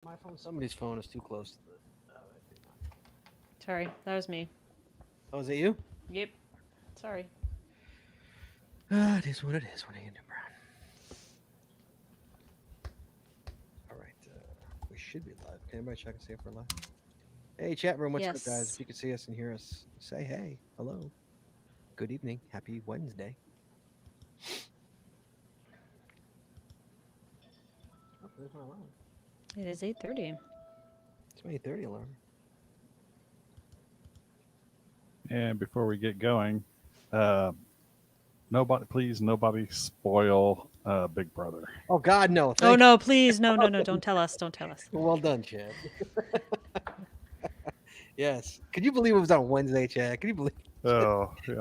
My phone, somebody's phone is too close to the. Sorry, that was me. Oh, is it you? Yep. Sorry. Ah, it is what it is. What are you gonna do, Brown? All right, we should be live. Can anybody check and see if we're live? Hey, chat room, what's up, guys? If Yes. you can see us and hear us, say hey, hello, good evening, happy Wednesday. Oh, there's my alarm. It is 8:30. It's my 8:30 alarm. And before we get going, uh, nobody, please, nobody spoil Big Brother. Oh God, no! Oh Thank no, please, no, no, no! you. Don't tell us. Don't tell us. Well done, Chad. Yes. Could you believe it was on Wednesday, Chad? Can you believe Oh, yeah.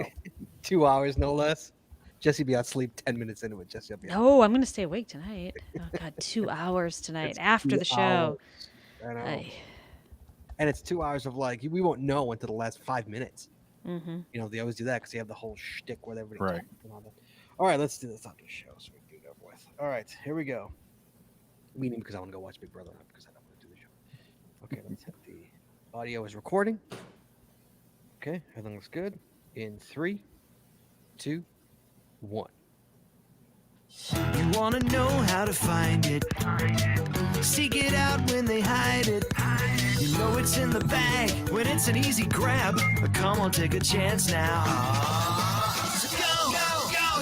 2 hours, no less? Jesse be out sleep 10 minutes into it. Jesse will be out. No, I'm gonna stay awake tonight. Oh God, 2 hours tonight It's after two the show. hours. I know. I. And it's 2 hours of like we won't know until the last 5 minutes. Mm-hmm. You know, they always do that because they have the whole shtick where everybody Right. talks and all that. All right, let's do this on the show so we can get it over with. All right, here we go. Meaning because I want to go watch Big Brother, not because I don't want to do the show. Okay, let's hit the audio is recording. Okay, everything looks good. In 3, 2, 1. You wanna know how to find it. Seek it out when they hide it. You know it's in the bag when it's an easy grab. But come on, take a chance now. So go,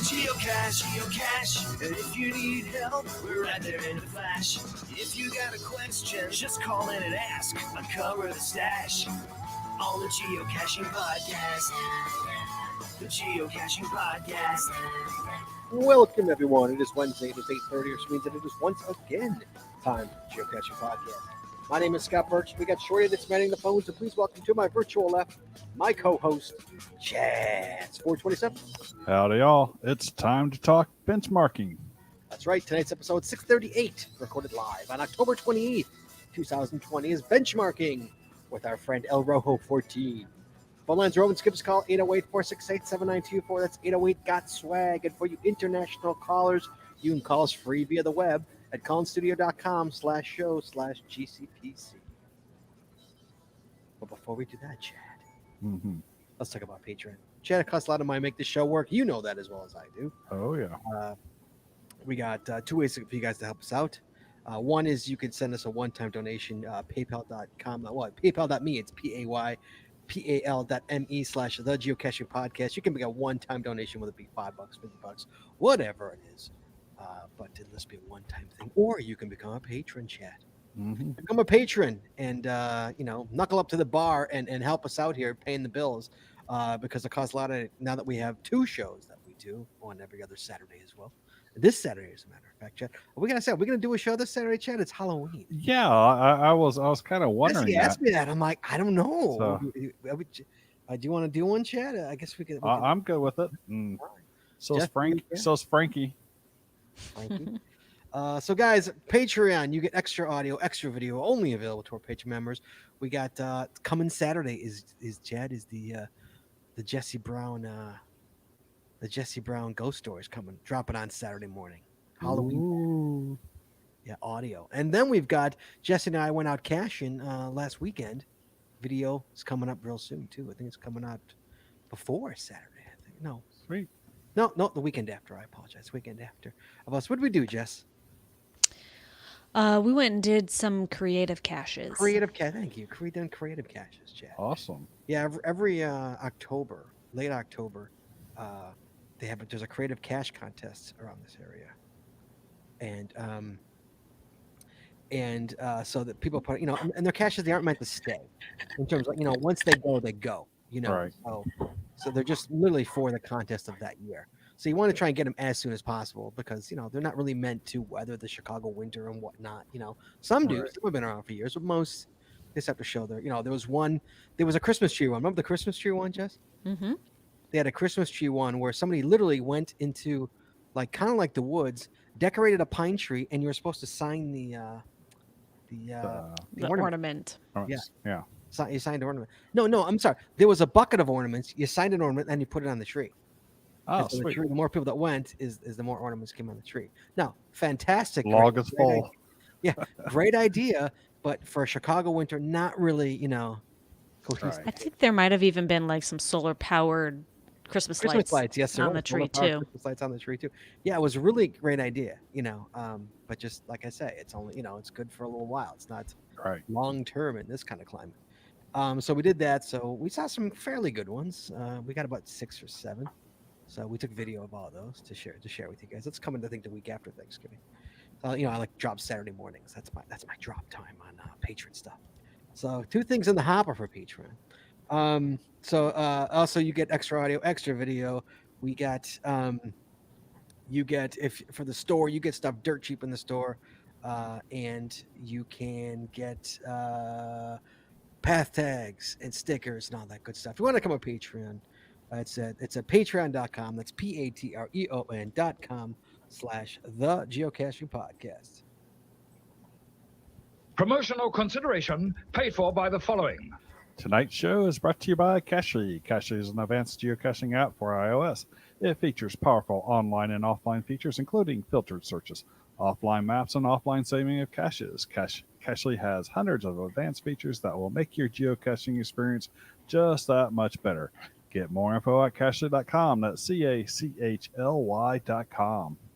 geocache, geocache. And if you need help, we're right there in a flash. If you got a question, just call in and ask. Uncover the stash on the Geocaching Podcast. The Geocaching Podcast. Welcome everyone. It is Wednesday. It is 8:30, which means that it is once again time for Geocaching Podcast. My name is Scott Birch. We got Shorty that's manning the phones, so please welcome to my virtual left, my co-host, Chad 427. Howdy, y'all. It's time to talk benchmarking. That's right. Tonight's episode 638, recorded live on October 28th, 2020, is benchmarking with our friend El Rojo 14. Phone lines are open. Give us a call, 808-468-7924. That's 808-GOT-SWAG. And for you international callers, you can call us free via the web at callinstudio.com/show/GCPC. But before we do that, Chad, Mm-hmm. let's talk about Patreon. Chad, it costs a lot of money to make this show work. You know that as well as I do. Oh, yeah. We got two ways for you guys to help us out. One is you can send us a one-time donation, paypal.com. PayPal.me. It's PAYPAL.me/the geocaching podcast. You can make a one-time donation, whether it be $5, $50, whatever it is. But it must be a one-time thing. Or you can become a patron, Chad. Mm-hmm. Become a patron and knuckle up to the bar and help us out here paying the bills. Because it costs a lot of, now that we have two shows that we do on every other Saturday as well. This Saturday, as a matter of fact, Chad. Are we gonna do a show this Saturday, Chad? It's Halloween. Yeah, I was kind of wondering Jesse that. asked me that. I'm like, I don't know. So- do you want to do one, Chad? I guess we could. I'm good with it. Mm. So's Jeff, Frank. yeah. So's Frankie. Frankie. So, guys, Patreon, you get extra audio, extra video, only available to our Patreon members. We got coming Saturday is Chad is the Jesse Brown ghost stories dropping on Saturday morning. Halloween. Ooh. Yeah, audio. And then we've got Jesse and I went out caching last weekend. Video is coming up real soon too. I think it's coming out before Saturday. I think Sweet. no, the weekend after. I apologize. Weekend after of us. What did we do, Jess? We went and did some creative caches. Thank you. Creative caches, Chad. Awesome. Yeah, every October, late October, there's a creative cache contest around this area, and so that people put, and their caches, they aren't meant to stay. In terms of, once they go, they go. Right. So they're just literally for the contest of that year. So you want to try and get them as soon as possible because they're not really meant to weather the Chicago winter and whatnot. Some do. Right. Some have been around for years, but most just have to show their. There was a Christmas tree one. Remember the Christmas tree one, Jess? Mm-hmm. They had a Christmas tree one where somebody literally went into kind of like the woods, decorated a pine tree, and you were supposed to sign the ornament. Yeah. You signed an ornament. No, I'm sorry. There was a bucket of ornaments. You signed an ornament, and you put it on the tree. Oh, And so sweet. the more people that went, is the more ornaments came on the tree. Now, fantastic. Log is full. Yeah, great idea, but for a Chicago winter, not really, cohesive. Right. I think there might have even been like some solar powered Christmas Christmas lights, yes, there on was the tree solar-powered too. Christmas lights on the tree too. Yeah, it was a really great idea, but just like I say, it's only, it's good for a little while. It's not Right. long term in this kind of climate. So we did that. So we saw some fairly good ones. We got about 6 or 7. So we took video of all those to share with you guys. That's coming, I think, the week after Thanksgiving. I like drop Saturday mornings. That's my drop time on Patreon stuff. So 2 things in the hopper for Patreon. Also you get extra audio, extra video. We got you get, if for the store, you get stuff dirt cheap in the store, and you can get path tags and stickers and all that good stuff. If you want to become a Patreon, it's at patreon.com. That's patreon.com/the Geocaching Podcast. Promotional consideration paid for by the following. Tonight's show is brought to you by Cachely. Cachely is an advanced geocaching app for iOS. It features powerful online and offline features, including filtered searches, offline maps, and offline saving of caches. Cachely has hundreds of advanced features that will make your geocaching experience just that much better. Get more info at cachely.com. That's CACHLY.com.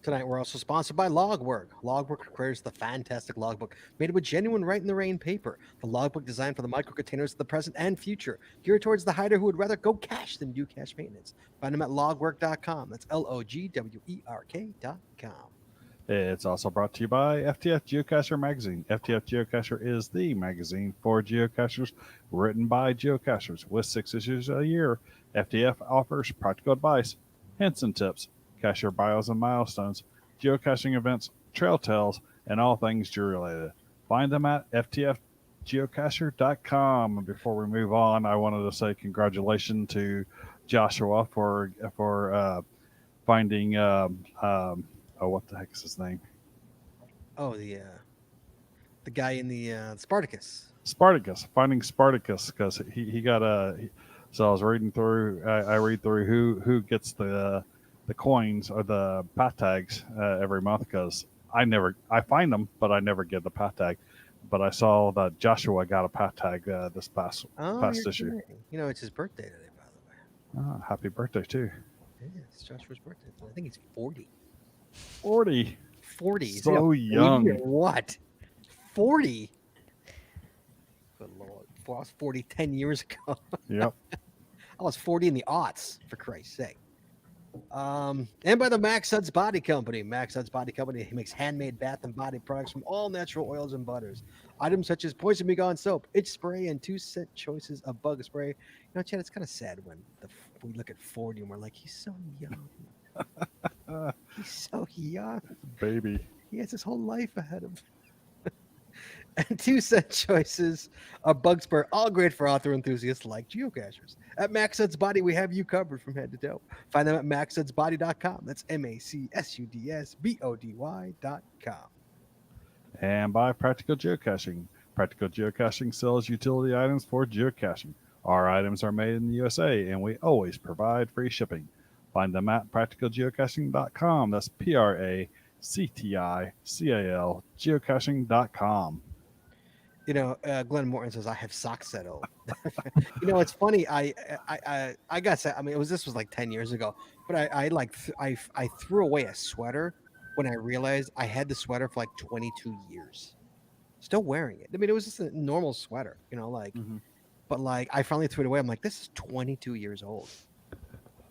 Tonight, we're also sponsored by Logwork. Logwork creates the fantastic logbook made with genuine Write in the Rain paper. The logbook designed for the micro containers of the present and future, geared towards the hider who would rather go cache than do cache maintenance. Find them at logwork.com. That's LOGWERK.com. It's also brought to you by FTF Geocacher Magazine. FTF Geocacher is the magazine for geocachers, written by geocachers. With 6 issues a year, FTF offers practical advice, hints and tips, cacher bios and milestones, geocaching events, trail tales, and all things geo-related. Find them at ftfgeocacher.com. Before we move on, I wanted to say congratulations to Joshua for finding what the heck is his name? Oh, the guy in the Spartacus. Finding Spartacus, because he got so I was reading through. I read through who gets the coins or the path tags every month, because I find them, but I never get the path tag. But I saw that Joshua got a path tag this past issue. Kidding. It's his birthday today, by the way. Oh, happy birthday too! Yeah, it's Joshua's birthday. I think he's 40. 40. 40. So young. What? 40? Good Lord. I was 40 10 years ago. Yep. I was 40 in the aughts, for Christ's sake. And by the Max Suds Body Company. Max Suds Body Company makes handmade bath and body products from all natural oils and butters. Items such as Poison Me Gone soap, itch spray, and 2 scent choices of bug spray. Chad, it's kind of sad when we look at 40 and we're like, he's so young. He's so young. Baby. He has his whole life ahead of him. And 2 scent choices of bug spray, all great for author enthusiasts like geocachers. At Max Suds Body, we have you covered from head to toe. Find them at maxsudsbody.com. That's MACSUDSBODY.com. And by Practical Geocaching. Practical Geocaching sells utility items for geocaching. Our items are made in the USA, and we always provide free shipping. Find them at practicalgeocaching.com. That's PRACTICAL geocaching.com. Glenn Morton says I have socks that old. It's funny. I got. This was like 10 years ago, but I threw away a sweater when I realized I had the sweater for like 22 years, still wearing it. It was just a normal sweater, but like I finally threw it away. I'm like, this is 22 years old.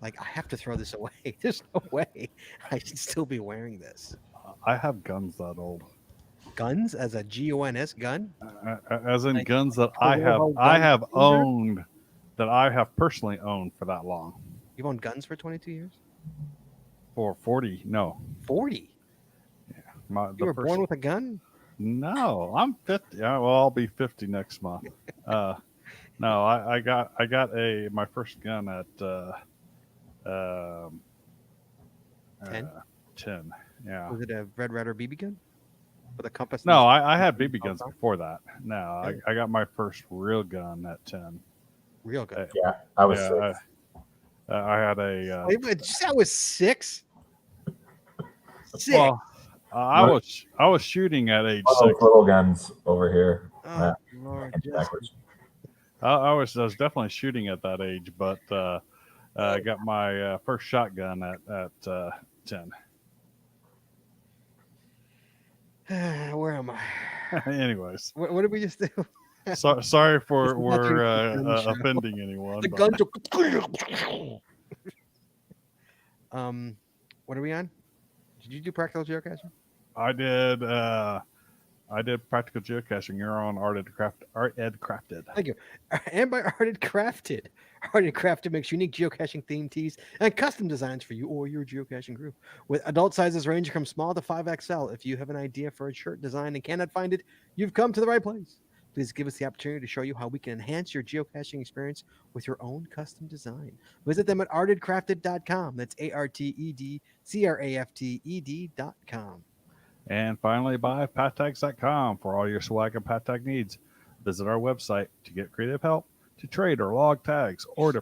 Like I have to throw this away. There's no way I should still be wearing this. I have guns that old. Guns as a GONS gun? As in like, guns that I have personally owned for that long. You've owned guns for 22 years? For 40, no. 40? Yeah. You were born with a gun? No, I'm 50. Yeah, well, I'll be 50 next month. No, I got my first gun at 10? 10. Yeah. Was it a Red Ryder BB gun? With a compass? No, I had BB guns before that. No, I got my first real gun at 10. Real gun? Yeah, I was 6. I had a. Wait, did you say I was 6? 6. Well, I was shooting at age All those 6. little guns over here. Oh, Lord, Hand Jesse. backwards. I was definitely shooting at that age, but I got my first shotgun at 10. Where am I? Anyways, What did we just do? sorry for It's not we're a gun show. offending anyone. The but- gun. What are we on? Did you do practical geocaching? I did practical geocaching. You're on Art Ed Crafted. Thank you. And by Arted Crafted. Arted Crafted makes unique geocaching themed tees and custom designs for you or your geocaching group. With adult sizes ranging from small to 5XL. If you have an idea for a shirt design and cannot find it, you've come to the right place. Please give us the opportunity to show you how we can enhance your geocaching experience with your own custom design. Visit them at artedcrafted.com. That's ARTEDCRAFTED.com. And finally, buy pattags.com for all your swag and pat tag needs. Visit our website to get creative help, to trade or log tags, or to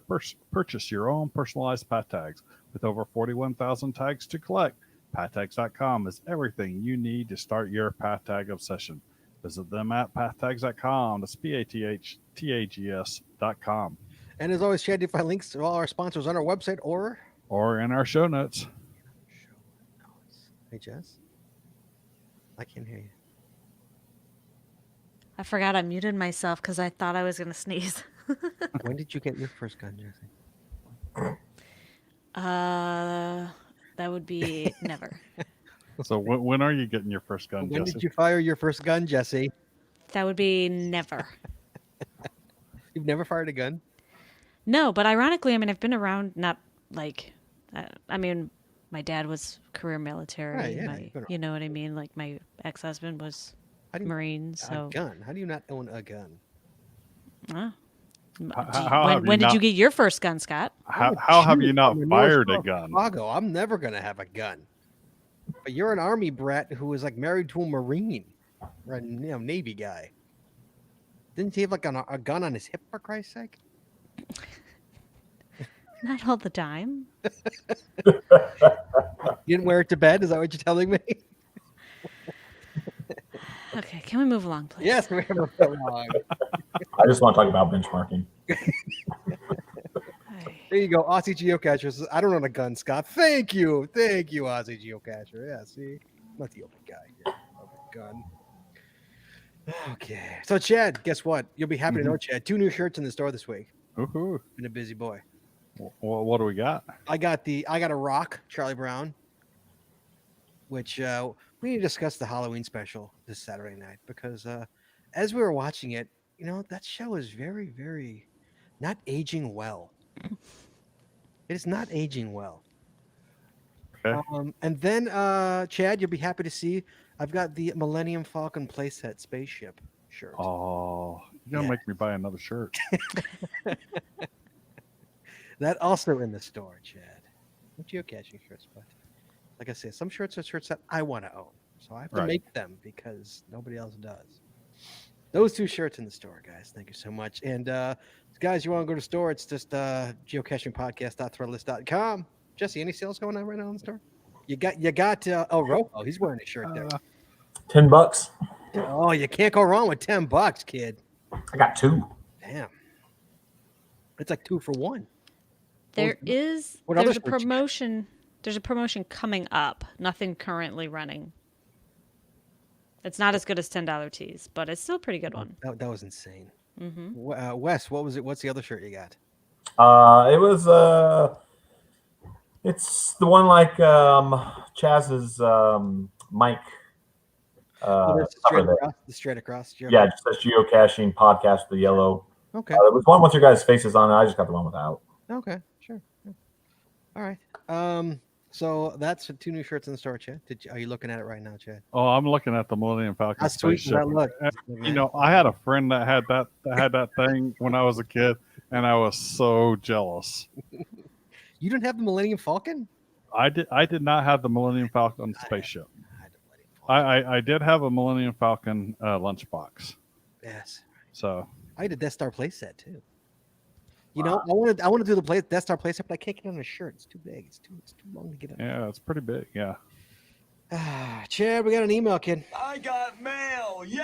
purchase your own personalized pat tags. With over 41,000 tags to collect, pattags.com is everything you need to start your pat tag obsession. Visit them at pattags.com. That's PATHTAGS.com. And as always, Chad, you find links to all our sponsors on our website or in our show notes. show notes. Hey, Jess? I can't hear you. I forgot I muted myself because I thought I was going to sneeze. When did you get your first gun, Jesse? That would be never. So when are you getting your first gun, When Jesse? did you fire your first gun, Jesse? That would be never. You've never fired a gun? No, but ironically, I mean, I've been around, not like, I mean, my dad was career military. Right, yeah, you've been You know what I mean? Like, my ex-husband was How do you Marine, so. a gun? How do you not own a gun? Ah. How When did you get your first gun, Scott? How have you not I'm a fired a North gun? Chicago. I'm never gonna have a gun. But you're an Army brat who was like married to a Marine, or a Navy guy. Didn't he have like a gun on his hip, for Christ's sake? Not all the time. You didn't wear it to bed? Is that what you're telling me? Okay, can we move along, please? Yes, we have a bit long. I just want to talk about benchmarking. There you go, Aussie Geocacher says, I don't own a gun, Scott. Thank you, Aussie Geocacher. Yeah, see, I'm not the only guy here with a gun. Okay, so Chad, guess what? You'll be happy to know, Chad. 2 new shirts in the store this week. Woohoo. Been a busy boy. What do we got? I got a rock, Charlie Brown, which we need to discuss the Halloween special this Saturday night because as we were watching it, you know, that show is very, very not aging well. It is not aging well. Okay. And then, Chad, you'll be happy to see I've got the Millennium Falcon playset spaceship shirt. Oh, you're gonna make me buy another shirt. That also in the store, Chad. No geocaching shirts, but like I said, some shirts are shirts that I want to own. So I have to Right. make them because nobody else does. Those 2 shirts in the store, guys. Thank you so much. And guys, you want to go to the store? It's just geocachingpodcast.threadless.com. Jesse, any sales going on right now in the store? You got El Rojo. He's wearing a shirt there. $10. Oh, you can't go wrong with $10, kid. I got 2. Damn. It's like 2 for 1. There's other a shirts you got? promotion. There's a promotion coming up. Nothing currently running. It's not as good as $10 tees, but it's still a pretty good one. That was insane. Mm-hmm. Wes, what was it? What's the other shirt you got? It was it's the one like Chaz's Mike. The straight across. Yeah, just says geocaching podcast, the yellow. Okay. There was one with your guys' faces on it. I just got the one without. Okay. Sure. Yeah. All right. So that's 2 new shirts in the store, Chad. Are you looking at it right now, Chad? Oh, I'm looking at the Millennium Falcon How sweet does spaceship. that look? You know, I had a friend that had that thing when I was a kid, and I was so jealous. You didn't have the Millennium Falcon? I did not have the Millennium Falcon spaceship. I had the Millennium Falcon. I did have a Millennium Falcon lunchbox. Yes. So I had a Death Star playset too. You know, I want to do the Death Star playset, but I can't get it on a shirt. It's too big. It's too long to get on. yeah, it's pretty big. Yeah. Chad, we got an email, kid. I got mail. Yay!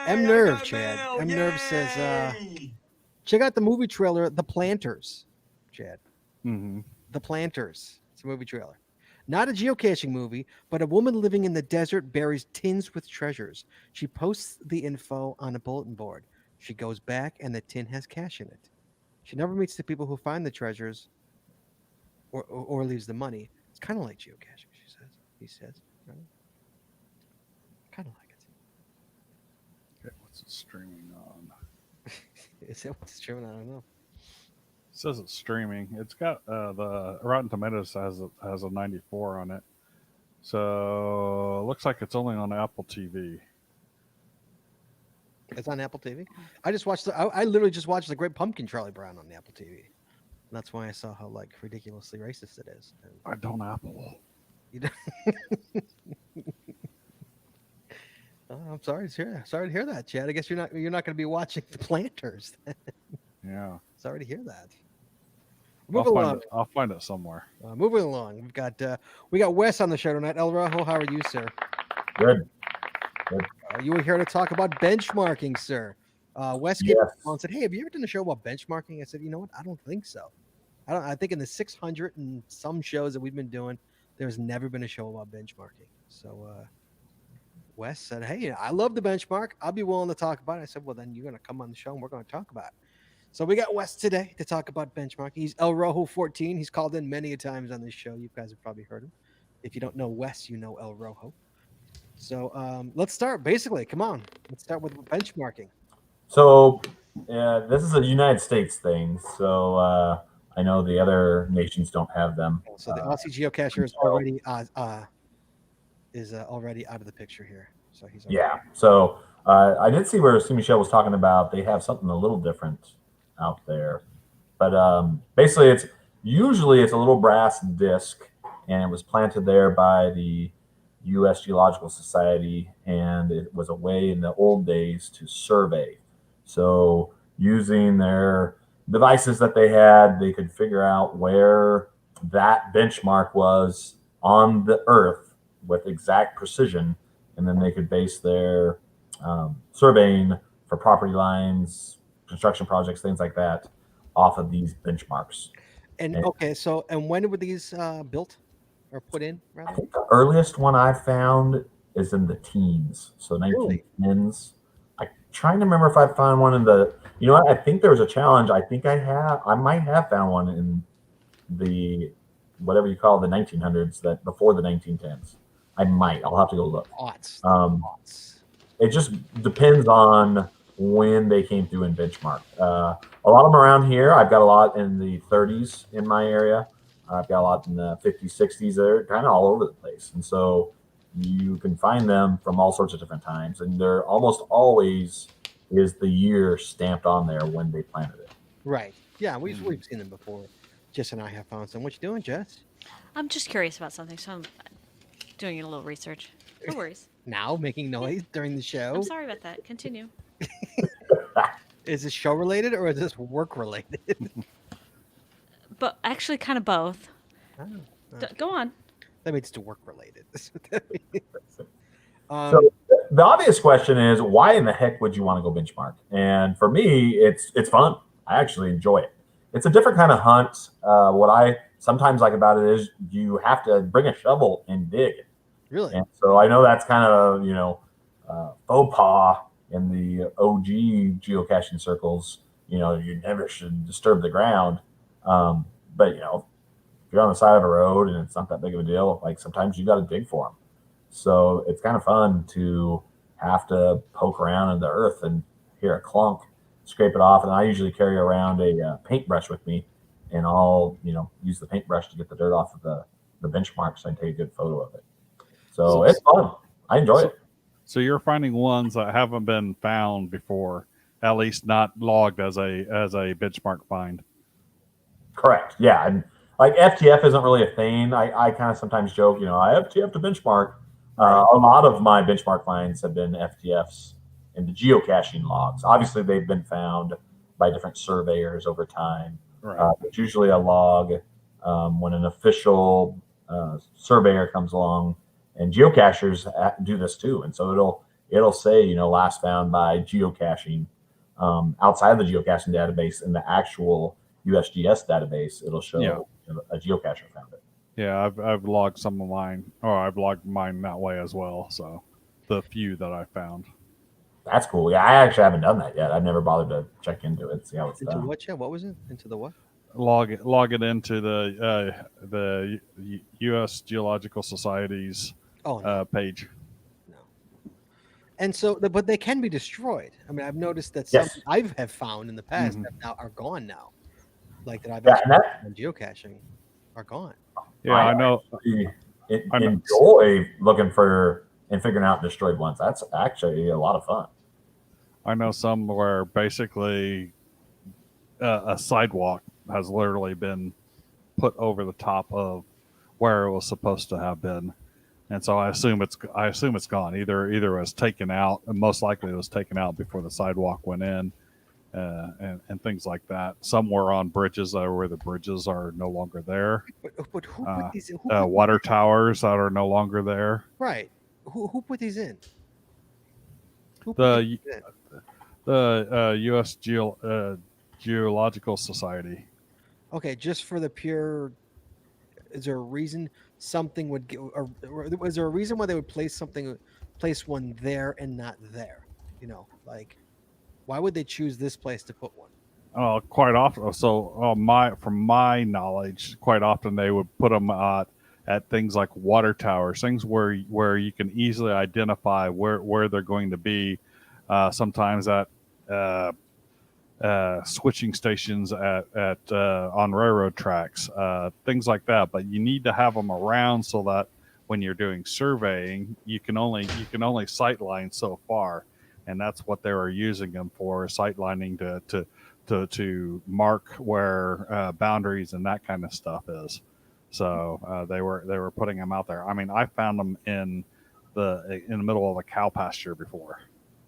M Nerve, Chad. M Nerve says, check out the movie trailer, The Planters. Chad. Mm-hmm. The Planters. It's a movie trailer. Not a geocaching movie, but a woman living in the desert buries tins with treasures. She posts the info on a bulletin board. She goes back and the tin has cash in it. She never meets the people who find the treasures or leaves the money. It's kind of like geocaching, she says. He says. Right? Kind of like it. Okay, what's it streaming on? Is that what's streaming? I don't know. It says it's streaming. It's got the Rotten Tomatoes has a 94 on it. So it looks like it's only on Apple TV. It's on Apple TV. I just watched I literally just watched The Great Pumpkin, Charlie Brown, on the Apple TV. And that's why I saw how like ridiculously racist it is. And I don't Apple. you don't- Oh, I'm sorry to hear that. Sorry to hear that, Chad. I guess you're not going to be watching The Planters. Yeah. Sorry to hear that. I'll Moving find along. it. I'll find it somewhere. Moving along. We got Wes on the show tonight. El Rojo, how are you, sir? Good. You were here to talk about benchmarking, sir. Wes came Yes. on and said, "Hey, have you ever done a show about benchmarking?" I said, "You know what? I don't think so. I think in the 600 and some shows that we've been doing, there's never been a show about benchmarking." So Wes said, "Hey, I love the benchmark. I'll be willing to talk about it." I said, "Well, then you're going to come on the show and we're going to talk about it." So we got Wes today to talk about benchmarking. He's El Rojo 14. He's called in many a times on this show. You guys have probably heard him. If you don't know Wes, you know El Rojo. So let's start. Basically, come on. Let's start with benchmarking. So this is a United States thing. So I know the other nations don't have them. So the Aussie geocacher is already already out of the picture here. So he's already Yeah. So I did see where Sue Michelle was talking about they have something a little different out there, but basically it's a little brass disc, and it was planted there by the U.S. Geological Society, and it was a way in the old days to survey. So using their devices that they had, they could figure out where that benchmark was on the Earth with exact precision, and then they could base their surveying for property lines, construction projects, things like that, off of these benchmarks. And And- okay, so and when were these built or put in? I Rather? think the earliest one I found is in the teens, so Really? 1910s. I'm trying to remember if I found one in the. You know what? I think there was a challenge. I think I might have found one in the whatever you call the 1900s, that before the 1910s. I might. I'll have to go look. Aughts. Um, It just depends on when they came through in benchmark. A lot of them around here. I've got a lot in the 30s in my area. I've got a lot in the 50s, 60s. They're kind of all over the place. And so you can find them from all sorts of different times. And they're almost always is the year stamped on there when they planted it. Right. Yeah, we've seen them before. Jess and I have found some. What you doing, Jess? I'm just curious about something, so I'm doing a little research. No worries. Now making noise during the show. I'm sorry about that. Continue. Is this show related or is this work related? But actually, kind of both. Oh, Go on. that means it's work related. So the obvious question is, why in the heck would you want to go benchmark? And for me, it's fun. I actually enjoy it. It's a different kind of hunt. What I sometimes like about it is you have to bring a shovel and dig. Really? And so I know that's kind of, faux pas in the OG geocaching circles. You never should disturb the ground. But, if you're on the side of a road and it's not that big of a deal, like sometimes you got to dig for them. So it's kind of fun to have to poke around in the earth and hear a clunk, scrape it off. And I usually carry around a paintbrush with me, and I'll, use the paintbrush to get the dirt off of the benchmarks and take a good photo of it. So it's fun. I enjoy it. So you're finding ones that haven't been found before, at least not logged as a benchmark find. Correct. Yeah. And like FTF isn't really a thing. I kind of sometimes joke, I FTF to benchmark. A lot of my benchmark finds have been FTFs in the geocaching logs. Obviously, they've been found by different surveyors over time. Right. It's usually a log when an official surveyor comes along and geocachers do this too. And so it'll say, you know, last found by geocaching outside the geocaching database. In the actual USGS database, it'll show a geocacher found it. Yeah, I've logged some of mine, or I've logged mine that way as well. So the few that I found. That's cool. Yeah, I actually haven't done that yet. I've never bothered to check into it, see how it's Into done. what? Yeah, what was it? Into the what? Log it into the U.S. Geological Society's Oh, no. page. No. And so, but they can be destroyed. I mean, I've noticed that some Yes. I have found in the past Mhm. that now are gone now, like that I've Yeah, actually and found on geocaching are gone. Yeah, I know. I know. Enjoy looking for and figuring out destroyed ones. That's actually a lot of fun. I know some where basically a sidewalk has literally been put over the top of where it was supposed to have been, and so I assume it's gone. Either it was taken out, and most likely it was taken out before the sidewalk went in, and things like that. Some were on bridges where the bridges are no longer there. But who put these in? Who put Water towers that are no longer there. Right. Who put these in? Who put The these in? the U.S. Geological Society. Okay, just for the pure. Is there a reason something would get? Or was there a reason why they would place one there and not there? You know, like why would they choose this place to put one? Quite often. So, from my knowledge, quite often they would put them at things like water towers, things where you can easily identify where they're going to be. Sometimes at switching stations at on railroad tracks, things like that. But you need to have them around so that when you're doing surveying, you can only sightline so far, and that's what they were using them for, sightlining to mark where boundaries and that kind of stuff is. So they were putting them out there. I mean, I found them in the middle of a cow pasture before.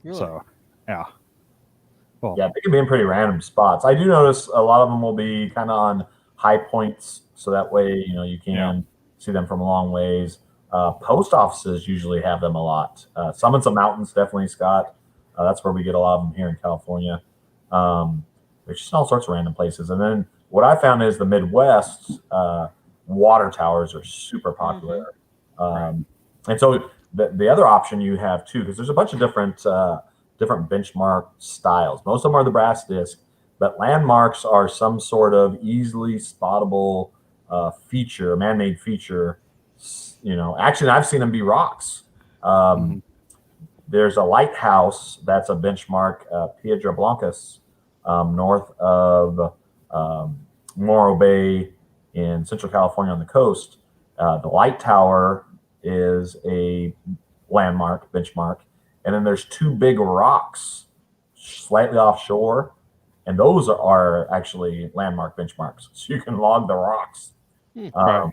Really? So, yeah. Well, Yeah, they can be in pretty random spots. I do notice a lot of them will be kind of on high points, so that way you can see them from a long ways. Post offices usually have them a lot. Summits of mountains, definitely, Scott. That's where we get a lot of them here in California. There's just all sorts of random places. And then what I found is the Midwest water towers are super popular. And so the other option you have too, because there's a bunch of different benchmark styles. Most of them are the brass disc, but landmarks are some sort of easily spottable feature, man-made feature. Actually, I've seen them be rocks. There's a lighthouse that's a benchmark, Piedra Blancas, north of Morro Bay in Central California on the coast. The light tower is a landmark benchmark. And then there's two big rocks slightly offshore, and those are actually landmark benchmarks. So you can log the rocks. Right.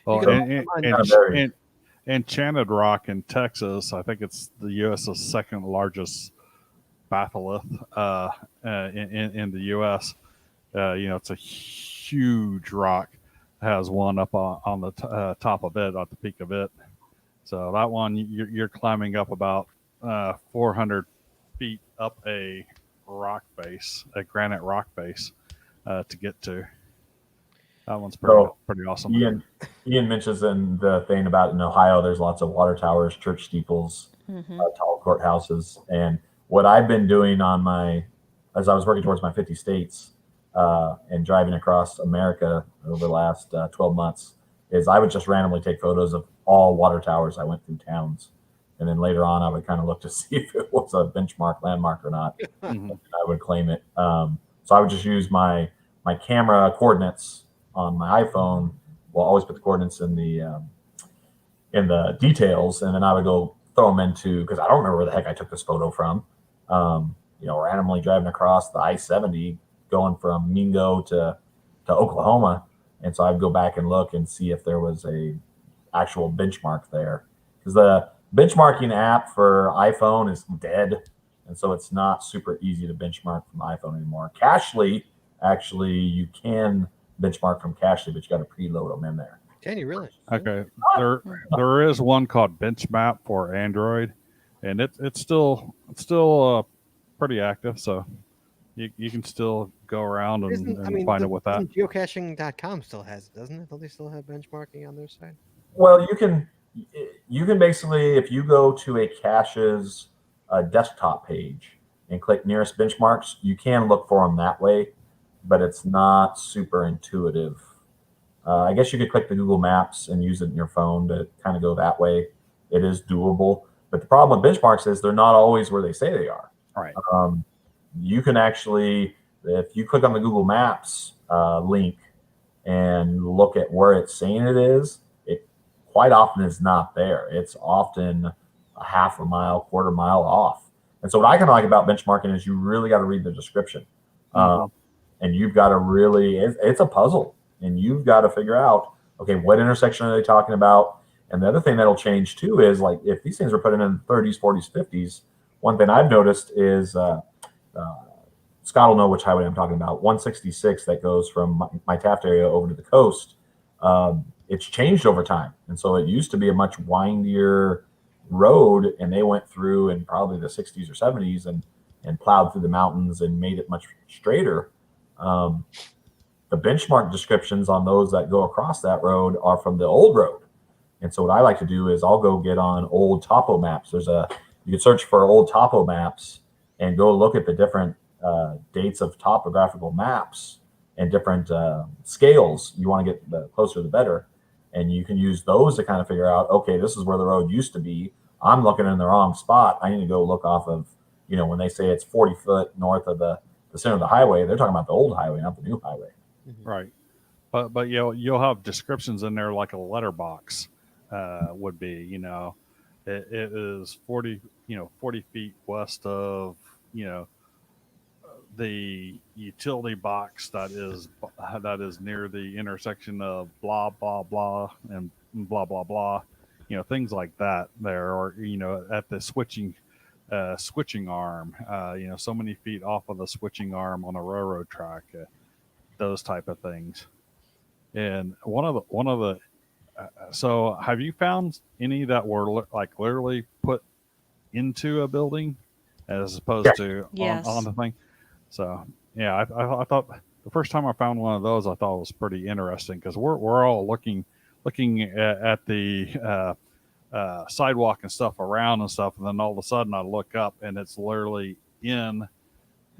Well, can Enchanted Rock in Texas, I think it's the U.S.'s second largest batholith in the U.S. It's a huge rock. It has one up on the top of it, at the peak of it. So that one, you're climbing up about 400 feet up a granite rock base to get to. That one's pretty awesome. Ian mentions in the thing about in Ohio, there's lots of water towers, church steeples, tall courthouses. And what I've been doing as I was working towards my 50 states and driving across America over the last 12 months, is I would just randomly take photos of all water towers I went through towns. And then later on, I would kind of look to see if it was a benchmark landmark or not. I would claim it. So I would just use my camera coordinates on my iPhone. Well, always put the coordinates in the details, and then I would go throw them into, because I don't remember where the heck I took this photo from. Randomly driving across the I-70, going from Mingo to Oklahoma, and so I'd go back and look and see if there was a actual benchmark there, because the benchmarking app for iPhone is dead, and so it's not super easy to benchmark from iPhone anymore. Cachly, actually, you can benchmark from Cachly, but you got to preload them in there. Can you really? Okay, there is one called Benchmap for Android, and it's still pretty active. So you can still go around and find it with that. Geocaching.com still has it, doesn't it? Don't they still have benchmarking on their side? Well, you can basically, if you go to a cache's desktop page and click nearest benchmarks, you can look for them that way, but it's not super intuitive. I guess you could click the Google Maps and use it in your phone to kind of go that way. It is doable, but the problem with benchmarks is they're not always where they say they are. All right. You can actually, if you click on the Google Maps link and look at where it's saying it is, it quite often is not there. It's often a half a mile, quarter mile off. And so what I kind of like about benchmarking is you really got to read the description. And you've got to really, it's a puzzle. And you've got to figure out, okay, what intersection are they talking about? And the other thing that'll change too is, like, if these things are put in the 30s, 40s, 50s, one thing I've noticed is Scott will know which highway I'm talking about, 166 that goes from my Taft area over to the coast. It's changed over time. And so it used to be a much windier road, and they went through in probably the 60s or 70s and plowed through the mountains and made it much straighter. The benchmark descriptions on those that go across that road are from the old road. And so what I like to do is I'll go get on old topo maps. You can search for old topo maps and go look at the different dates of topographical maps and different scales. You want to get the closer the better. And you can use those to kind of figure out, okay, this is where the road used to be. I'm looking in the wrong spot. I need to go look off of, when they say it's 40 foot north of the center of the highway, they're talking about the old highway, not the new highway. Right. But you'll have descriptions in there like a letterbox would be. It is 40 feet west of the utility box that is near the intersection of blah blah blah and blah blah blah, things like that there, or at the switching arm, so many feet off of the switching arm on a railroad track, those type of things. And one of the so have you found any that were like literally put into a building as opposed to on the thing? So yeah, I thought the first time I found one of those, I thought it was pretty interesting, because we're all looking at the sidewalk and stuff around and stuff, and then all of a sudden I look up and it's literally in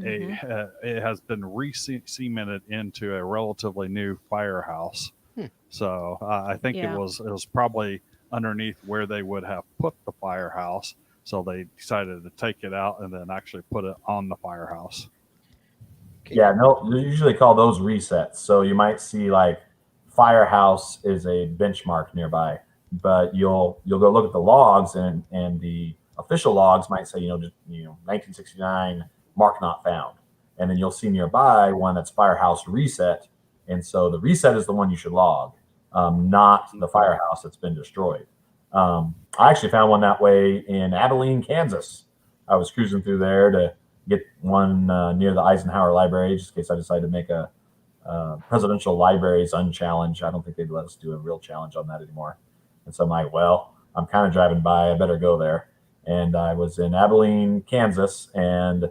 it has been re-cemented into a relatively new firehouse. So I think it was probably underneath where they would have put the firehouse. So they decided to take it out and then actually put it on the firehouse. Yeah, no, they usually call those resets. So you might see like firehouse is a benchmark nearby, but you'll go look at the logs, and the official logs might say 1969 mark not found, and then you'll see nearby one that's firehouse reset, and so the reset is the one you should log, not the firehouse that's been destroyed. I actually found one that way in Abilene, Kansas. I was cruising through there to get one near the Eisenhower Library, just in case I decided to make a presidential libraries unchallenge. I don't think they'd let us do a real challenge on that anymore. And so I'm like, well, I'm kind of driving by, I better go there. And I was in Abilene, Kansas, and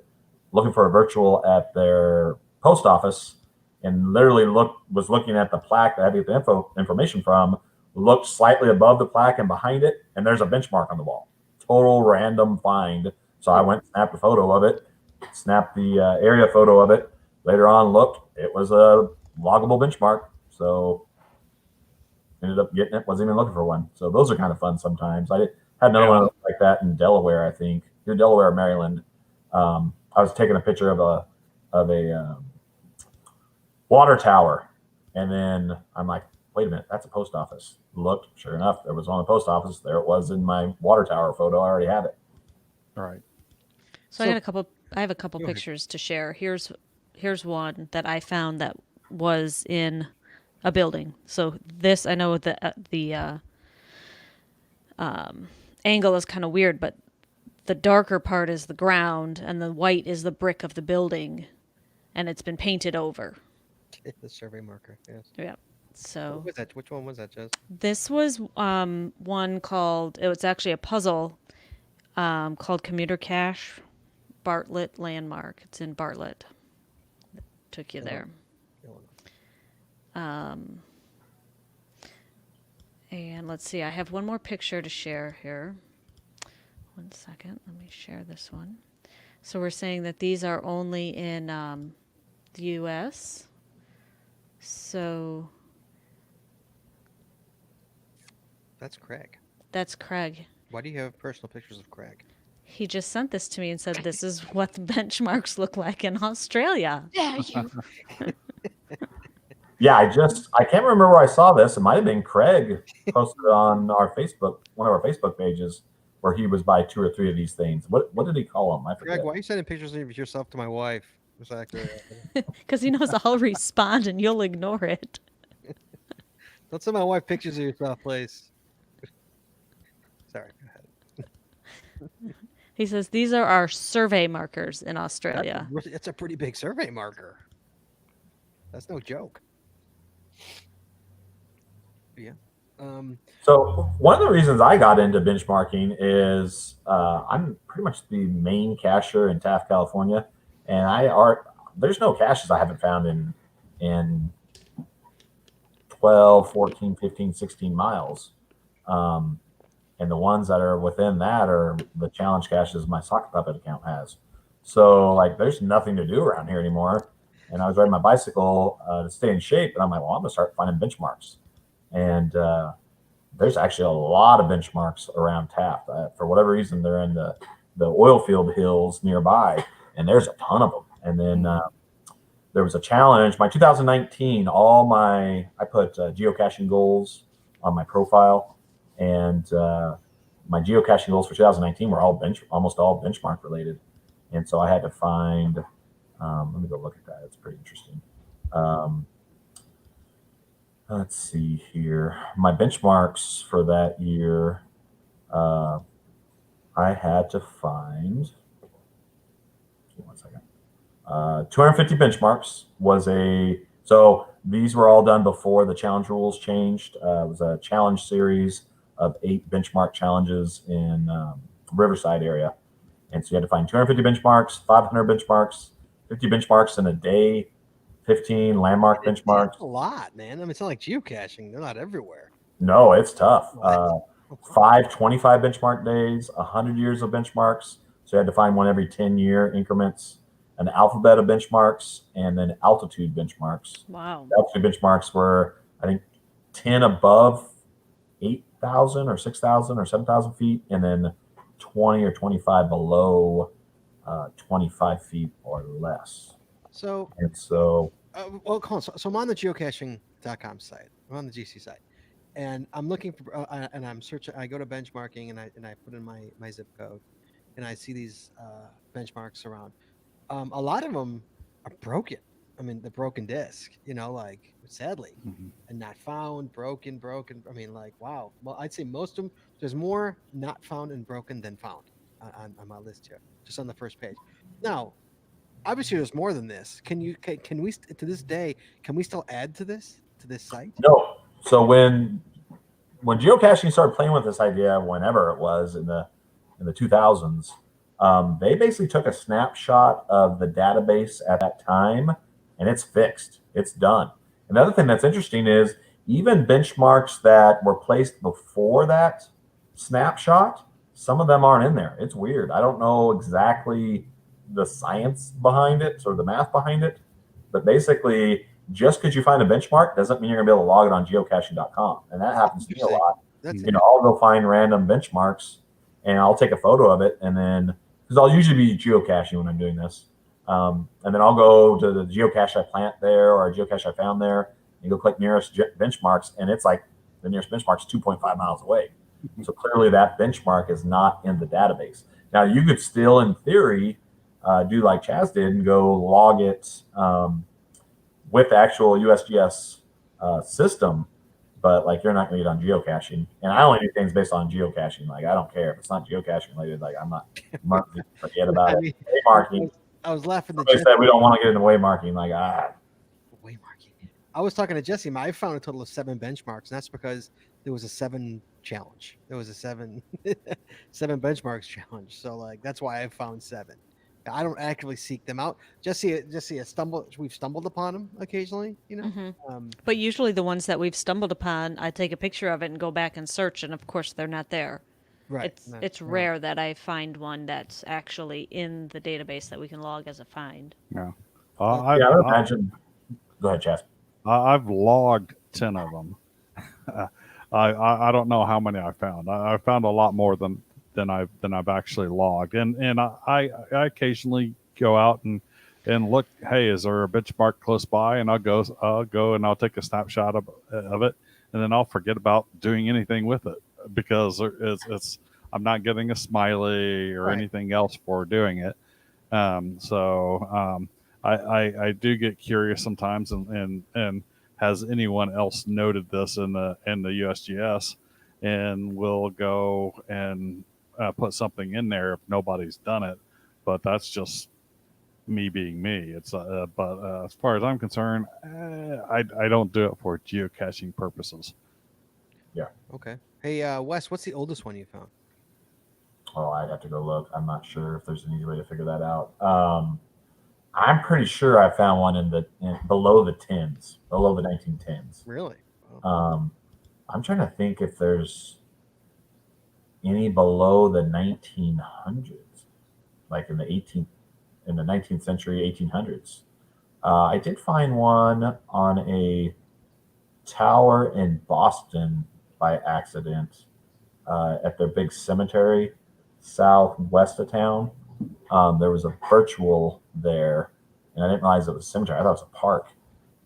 looking for a virtual at their post office, and literally was looking at the plaque that I had to get the information from, looked slightly above the plaque and behind it, and there's a benchmark on the wall. Total random find. So I went, snapped a photo of it, snapped the area photo of it. Later on, looked, it was a loggable benchmark. So ended up getting it, wasn't even looking for one. So those are kind of fun sometimes. I had another one like that in Delaware, I think. Near Delaware, Maryland. I was taking a picture of a water tower, and then I'm like, wait a minute, that's a post office. Looked, sure enough, there was one in the post office. There it was in my water tower photo. I already had it. All right. So I have a couple pictures to share. Here's one that I found that was in a building. So this, I know the angle is kind of weird, but the darker part is the ground and the white is the brick of the building, and it's been painted over. The survey marker, yes. Yeah. So What was that? Which one was that, Jess? this was one called, it was actually a puzzle called Commuter Cache Bartlett Landmark. It's in Bartlett. Took you there. And let's see, I have one more picture to share here. 1 second, let me share this one. So we're saying that these are only in the US. So That's Craig. that's Craig. Why do you have personal pictures of Craig? He just sent this to me and said, this is what the benchmarks look like in Australia. Yeah, you. Yeah, I can't remember where I saw this. It might have been Craig posted on our Facebook, one of our Facebook pages, where he was by 2 or 3 of these things. What did he call them? I forget. Craig, why are you sending pictures of yourself to my wife? Exactly. Because he knows I'll respond and you'll ignore it. Don't send my wife pictures of yourself, please. Sorry, go ahead. He says, these are our survey markers in Australia. It's a pretty big survey marker. That's no joke. Yeah. So one of the reasons I got into benchmarking is I'm pretty much the main cacher in Taft, California, and there's no caches I haven't found in 12, 14, 15, 16 miles. And the ones that are within that are the challenge caches my Sock Puppet account has. So like there's nothing to do around here anymore. And I was riding my bicycle to stay in shape, and I'm like, well, I'm gonna start finding benchmarks. And there's actually a lot of benchmarks around Taft. For whatever reason, they're in the oil field hills nearby, and there's a ton of them. And then there was a challenge. My 2019, I put geocaching goals on my profile, and my geocaching goals for 2019 were almost all benchmark related. And so I had to find. Let me go look at that. It's pretty interesting. Let's see here. My benchmarks for that year, I had to find. Give me 1 second. 250 benchmarks so these were all done before the challenge rules changed. It was a challenge series of 8 benchmark challenges in Riverside area. And so you had to find 250 benchmarks, 500 benchmarks, 50 benchmarks in a day, 15 landmark benchmarks. That's a lot, man. I mean, it's not like geocaching. They're not everywhere. No, it's tough. 5 25 benchmark days, 100 years of benchmarks. So you had to find one every 10-year increments, an alphabet of benchmarks, and then altitude benchmarks. Wow. The altitude benchmarks were, I think, 10 above 8,000 or 6,000 or 7,000 feet, and then 20 or 25 below 25 feet or less. So, well, hold on. So I'm on the geocaching.com site. I'm on the GC site, and I'm looking for, and I'm searching. I go to benchmarking, and I put in my zip code, and I see these benchmarks around. A lot of them are broken. I mean, the broken disc, like sadly, and not found, broken. I mean, like, wow. Well, I'd say most of them, there's more not found and broken than found on my list here, just on the first page. Now, obviously, there's more than this. Can we, to this day, can we still add to this site? No. So when geocaching started playing with this idea, whenever it was in the 2000s, they basically took a snapshot of the database at that time, and it's fixed. It's done. Another thing that's interesting is even benchmarks that were placed before that snapshot, some of them aren't in there. It's weird. I don't know exactly the science behind it or the math behind it, but basically, just because you find a benchmark doesn't mean you're gonna be able to log it on geocaching.com. And that happens to me a lot. I'll go find random benchmarks and I'll take a photo of it, and then because I'll usually be geocaching when I'm doing this. And then I'll go to the geocache I plant there or a geocache I found there and go click nearest benchmarks. And it's like the nearest benchmark is 2.5 miles away. So clearly that benchmark is not in the database. Now you could still, in theory, do like Chaz did and go log it with the actual USGS system. But like you're not going to get on geocaching, and I only do things based on geocaching. Like I don't care if it's not geocaching related. Like I'm not forget about it. Waymarking. I was laughing. They said we don't want to get into waymarking. Like waymarking. I was talking to Jesse. I found a total of 7 benchmarks, and that's because there was a 7 challenge. There was a 7 7 benchmarks challenge. So like that's why I found 7. I don't actively seek them out. Jesse, we've stumbled upon them occasionally, you know. But usually the ones that we've stumbled upon, I take a picture of it and go back and search, and of course they're not there. Right. It's rare that I find one that's actually in the database that we can log as a find. Yeah. Yeah, I would imagine. Go ahead, Chas. I've logged 10 of them. I don't know how many I found. I found a lot more than I've actually logged. And I occasionally go out and look. Hey, is there a benchmark close by? And I'll go and I'll take a snapshot of it, and then I'll forget about doing anything with it because it's I'm not getting a smiley or anything else for doing it. I do get curious sometimes, and has anyone else noted this in the USGS, and we'll go and put something in there if nobody's done it. But that's just me being me. It's but as far as I'm concerned, I don't do it for geocaching purposes. Yeah. Okay. Hey, Wes, what's the oldest one you found? Oh, I'd have to go look. I'm not sure if there's an easy way to figure that out. I'm pretty sure I found one below the 10s, below the 1910s. Really? Wow. I'm trying to think if there's any below the 1900s, like in the 19th century, 1800s. I did find one on a tower in Boston by accident at their big cemetery southwest of town. There was a virtual there, and I didn't realize it was a cemetery. I thought it was a park,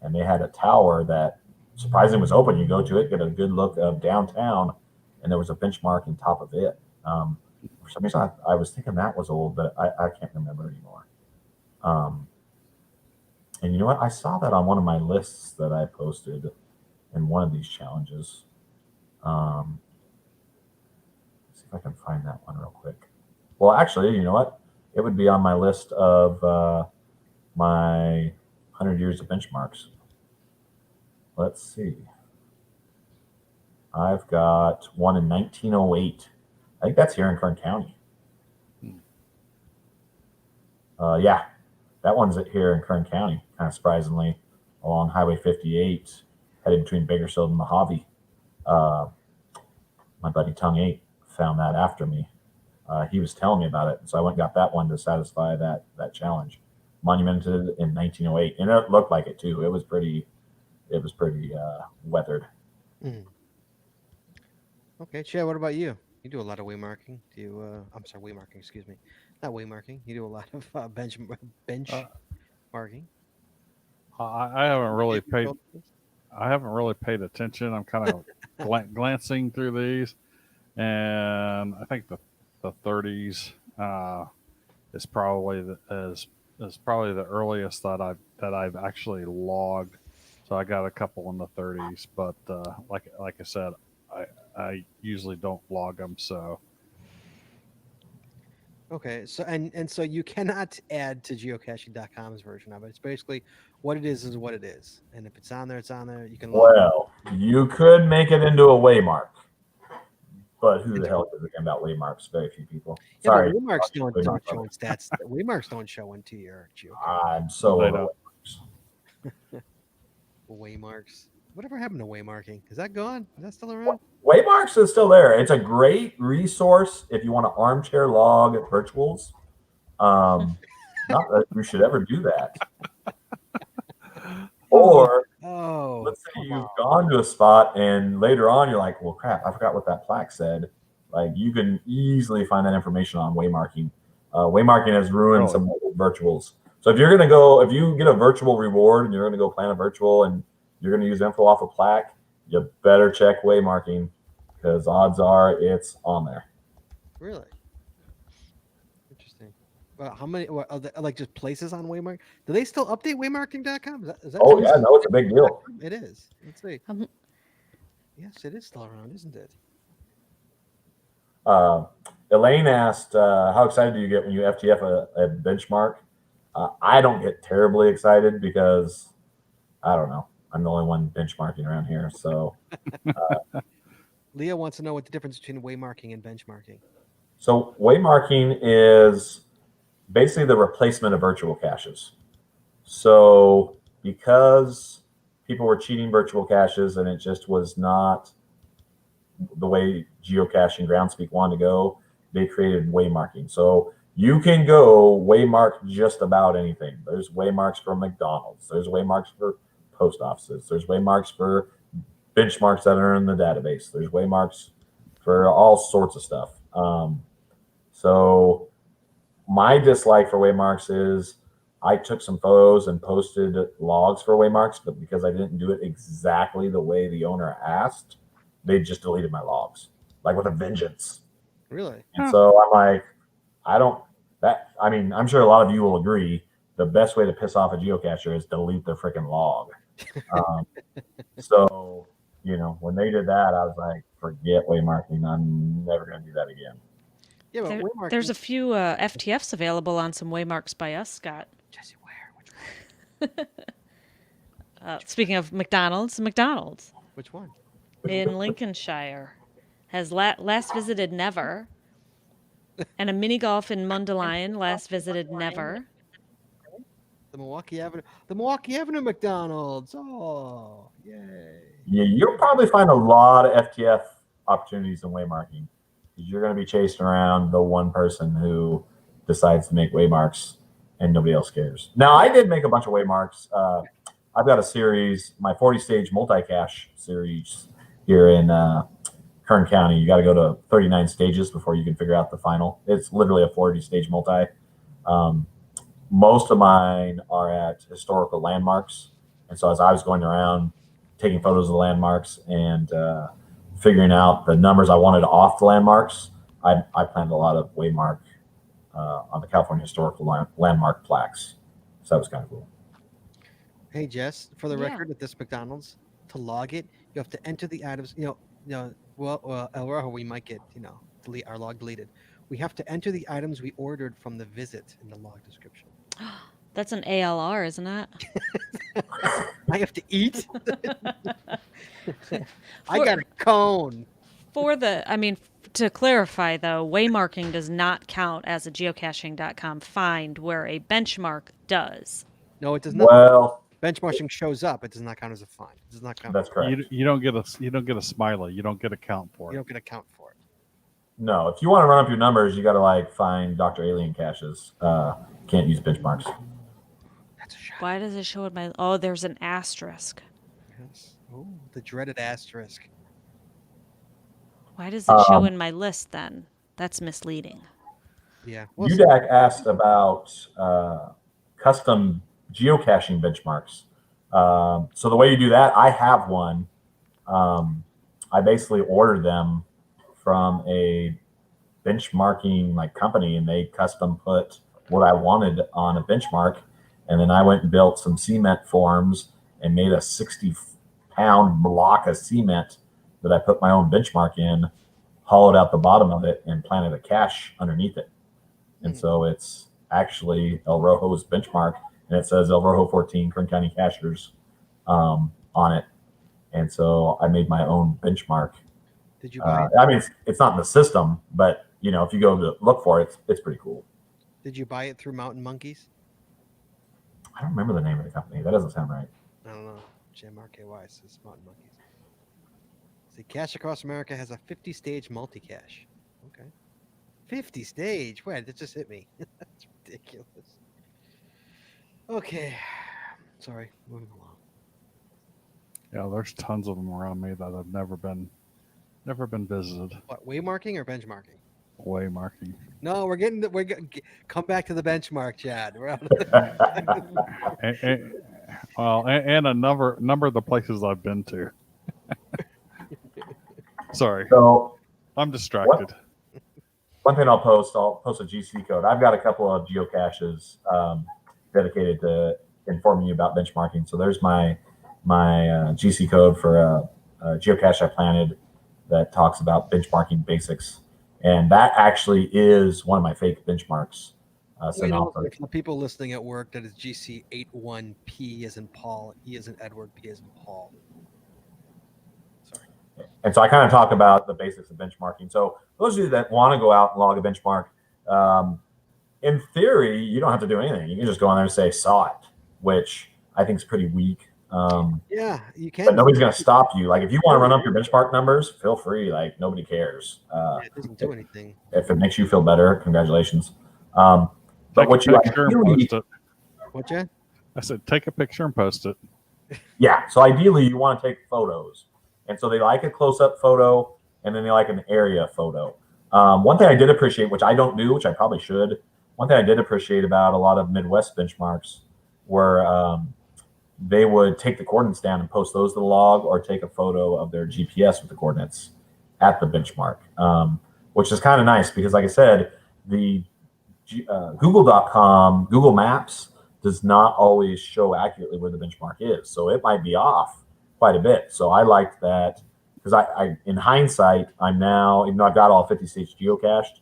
and they had a tower that surprisingly was open. You go to it, get a good look of downtown, and there was a benchmark on top of it. For some reason, I was thinking that was old, but I can't remember anymore. And you know what? I saw that on one of my lists that I posted in one of these challenges. Let's see if I can find that one real quick. Well, actually, you know what? It would be on my list of my 100 years of benchmarks. Let's see. I've got one in 1908. I think that's here in Kern County. Yeah, that one's here in Kern County, kind of surprisingly, along Highway 58, headed between Bakersfield and Mojave. My buddy Tongue 8 found that after me. He was telling me about it, so I went and got that one to satisfy that challenge. Monumented in 1908, and it looked like it too. It was pretty weathered. Mm. Okay, Chad, what about you? You do a lot of waymarking. Do you? I'm sorry, waymarking. Excuse me, not waymarking. You do a lot of bench marking. I haven't really paid. I haven't really paid attention. I'm kind of glancing through these, and I think the 30s is probably the earliest that I've actually logged. So I got a couple in the 30s, but like I said, I usually don't log them. So Okay, so and so you cannot add to geocaching.com's version of it. It's basically what it is what it is, and if it's on there, it's on there. You can log it. Well, you could make it into a waymark, but who the hell gives a damn about waymarks? Very few people. Yeah, Sorry, but waymarks don't show in stats. Waymarks don't show into your geocache. I'm so over Waymarks. Whatever happened to waymarking? Is that gone? Is that still around? Waymarks is still there. It's a great resource if you want to armchair log virtuals. Not that you should ever do that. Or let's say you've gone to a spot and later on you're like, well, crap, I forgot what that plaque said. Like you can easily find that information on Waymarking. Waymarking has ruined some virtuals. So if you get a virtual reward and you're going to go plan a virtual and you're going to use info off a plaque, you better check Waymarking because odds are it's on there. Really? Interesting. Well, how many? What, are there, like just places on Waymark? Do they still update Waymarking.com? Is that Oh yeah, no, it's a big deal. It is. Let's see. Yes, it is still around, isn't it? Elaine asked, how excited do you get when you FTF a benchmark? I don't get terribly excited because I don't know. I'm the only one benchmarking around here. So, Leo wants to know what the difference between waymarking and benchmarking. so waymarking is basically the replacement of virtual caches. So because people were cheating virtual caches and it just was not the way geocaching groundspeak wanted to go, they created waymarking. So you can go waymark just about anything. There's waymarks for McDonald's. There's waymarks for post offices. There's waymarks for benchmarks that are in the database. There's waymarks for all sorts of stuff. So my dislike for waymarks is I took some photos and posted logs for waymarks, but because I didn't do it exactly the way the owner asked, they just deleted my logs, like with a vengeance. Really? And so I'm like, I'm sure a lot of you will agree. The best way to piss off a geocacher is delete their freaking log. So, when they did that, I was like, forget waymarking. I'm never going to do that again. Yeah, but waymarking. There's a few FTFs available on some Waymarks by us, Scott. Jesse, where? Which one? Speaking of McDonald's, Which one? in Lincolnshire has last visited never, and a mini golf in Mundelein last visited never. The Milwaukee Avenue McDonald's. Oh, yay! Yeah, you'll probably find a lot of FTF opportunities in waymarking. You're going to be chasing around the one person who decides to make waymarks and nobody else cares. Now, I did make a bunch of waymarks. I've got a series, my 40-stage multi-cache series here in Kern County. You got to go to 39 stages before you can figure out the final. It's literally a 40-stage multi. Most of mine are at historical landmarks. And so as I was going around taking photos of the landmarks and figuring out the numbers I wanted off the landmarks, I planned a lot of waymark on the California Historical Landmark plaques. So that was kind of cool. Hey, Jess, for the Yeah. record, at this McDonald's, to log it, you have to enter the items. Well, El Rojo, we might get, delete our log deleted. We have to enter the items we ordered from the visit in the log description. That's an ALR, isn't it? I have to eat. I got a cone. To clarify though, waymarking does not count as a geocaching.com find where a benchmark does. No, it does not. Well, Benchmarking shows up. It does not count as a find. It does not count. that's correct. You don't get a smiley. You don't get a count for You it. don't get a count for it. No, if you want to run up your numbers, you got to find Dr. Alien caches. Can't use benchmarks. That's a shot. Why does it show in my? Oh, there's an asterisk. Yes. Oh, the dreaded asterisk. Why does it show in my list then? That's misleading. Yeah. UDAC asked about custom geocaching benchmarks. So the way you do that, I have one. I basically ordered them from a benchmarking company, and they custom put what I wanted on a benchmark. And then I went and built some cement forms and made a 60-pound block of cement that I put my own benchmark in, hollowed out the bottom of it, and planted a cache underneath it. And so it's actually El Rojo's benchmark, and it says El Rojo 14 Kern County Cachers on it. And so I made my own benchmark. Did you buy it? It's not in the system, but if you go to look for it, it's pretty cool. Did you buy it through Mountain Monkeys? I don't remember the name of the company. That doesn't sound right. I don't know. JMRKY says Mountain Monkeys. See, Cache Across America has a 50-stage multi-cache. Okay. 50-stage? Wait, that just hit me. That's ridiculous. Okay. Sorry, moving along. Yeah, there's tons of them around me that have never been visited. What, waymarking or benchmarking? Waymarking. No, come back to the benchmark, Chad. We're out and a number of the places I've been to. Sorry, So I'm distracted. one thing I'll post a GC code. I've got a couple of geocaches dedicated to informing you about benchmarking. So there's my GC code for a geocache I planted that talks about benchmarking basics. And that actually is one of my fake benchmarks. You know, offer. for the people listening at work, that is GC81P as in Paul, E as in Edward, P as in Paul. Sorry. And so I kind of talk about the basics of benchmarking. So those of you that want to go out and log a benchmark, in theory, you don't have to do anything. You can just go on there and say saw it, which I think is pretty weak. Yeah, you can. But nobody's going to stop you. Like if you want to run up your benchmark numbers, feel free. Like nobody cares. It doesn't do anything. If it makes you feel better, congratulations. But Take what a you picture and ideally, post it. What, Jen? I said, take a picture and post it. yeah. So ideally, you want to take photos, and so they like a close-up photo, and then they like an area photo. One thing I did appreciate, which I don't do, which I probably should. One thing I did appreciate about a lot of Midwest benchmarks were they would take the coordinates down and post those to the log, or take a photo of their GPS with the coordinates at the benchmark, which is kind of nice because, like I said, the Google.com, Google Maps does not always show accurately where the benchmark is. So it might be off quite a bit. So I liked that because I in hindsight, I'm now, even though I've got all 50 states geocached,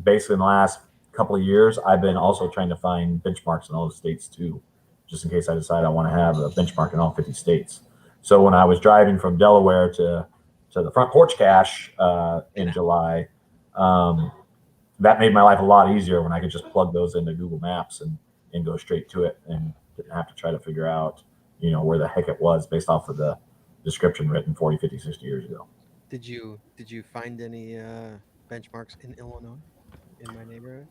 basically in the last couple of years, I've been also trying to find benchmarks in all the states too, just in case I decide I want to have a benchmark in all 50 states. So when I was driving from Delaware to the front porch cache in July, that made my life a lot easier when I could just plug those into Google Maps and go straight to it and didn't have to try to figure out, where the heck it was based off of the description written 40, 50, 60 years ago. Did you find any benchmarks in Illinois, in my neighborhood?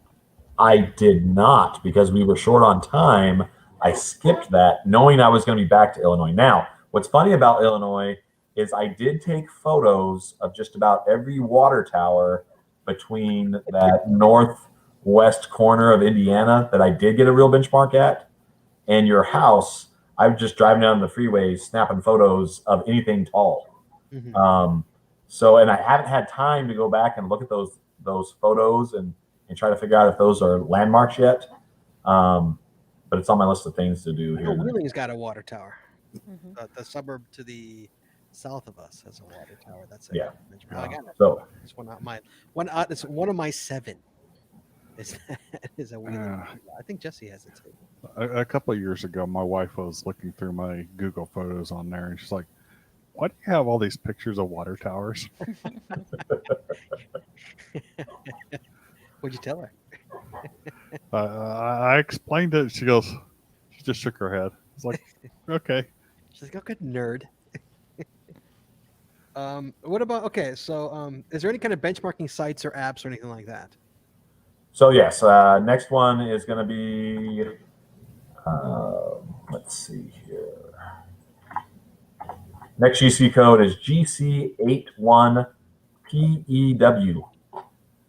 I did not, because we were short on time. I skipped that knowing I was going to be back to Illinois. Now, what's funny about Illinois is I did take photos of just about every water tower between that northwest corner of Indiana that I did get a real benchmark at, and your house. I'm just driving down the freeway snapping photos of anything tall. Mm-hmm. So, and I haven't had time to go back and look at those photos and try to figure out if those are landmarks yet. But it's on my list of things to do here. Wheeling's got a water tower. Mm-hmm. The suburb to the south of us has a water tower. That's a benchmark. I got it. So it's one out it's one of my 7. Is a Wheeling. I think Jesse has it too. A couple of years ago, my wife was looking through my Google photos on there, and she's like, "Why do you have all these pictures of water towers?" What'd you tell her? I explained it. She just shook her head. It's like, okay. She's like, "Oh, good nerd." What about so is there any kind of benchmarking sites or apps or anything like that? So yes, next one is going to be, let's see here. Next GC code is GC81PEW,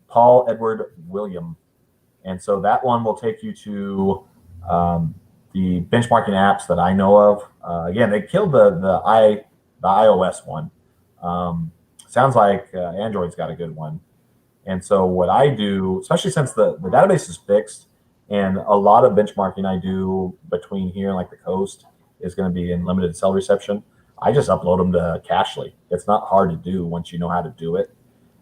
Paul Edward William. And so that one will take you to the benchmarking apps that I know of. Again, they killed the iOS one. Sounds like Android's got a good one. And so what I do, especially since the database is fixed, and a lot of benchmarking I do between here and like the coast is going to be in limited cell reception, I just upload them to Cachely. It's not hard to do once you know how to do it.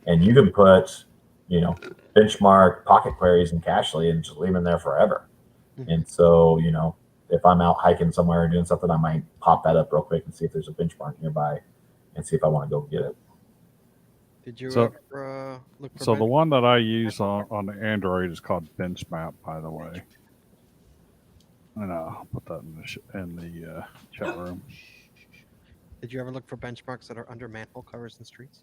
And you can put, benchmark pocket queries in Cachely and just leave them there forever. Mm-hmm. And so, if I'm out hiking somewhere or doing something, I might pop that up real quick and see if there's a benchmark nearby and see if I want to go get it. Did you So, ever look for so the one that I use on the Android is called Benchmap, by the way. And I'll put that in the chat room. Did you ever look for benchmarks that are under manhole covers and streets?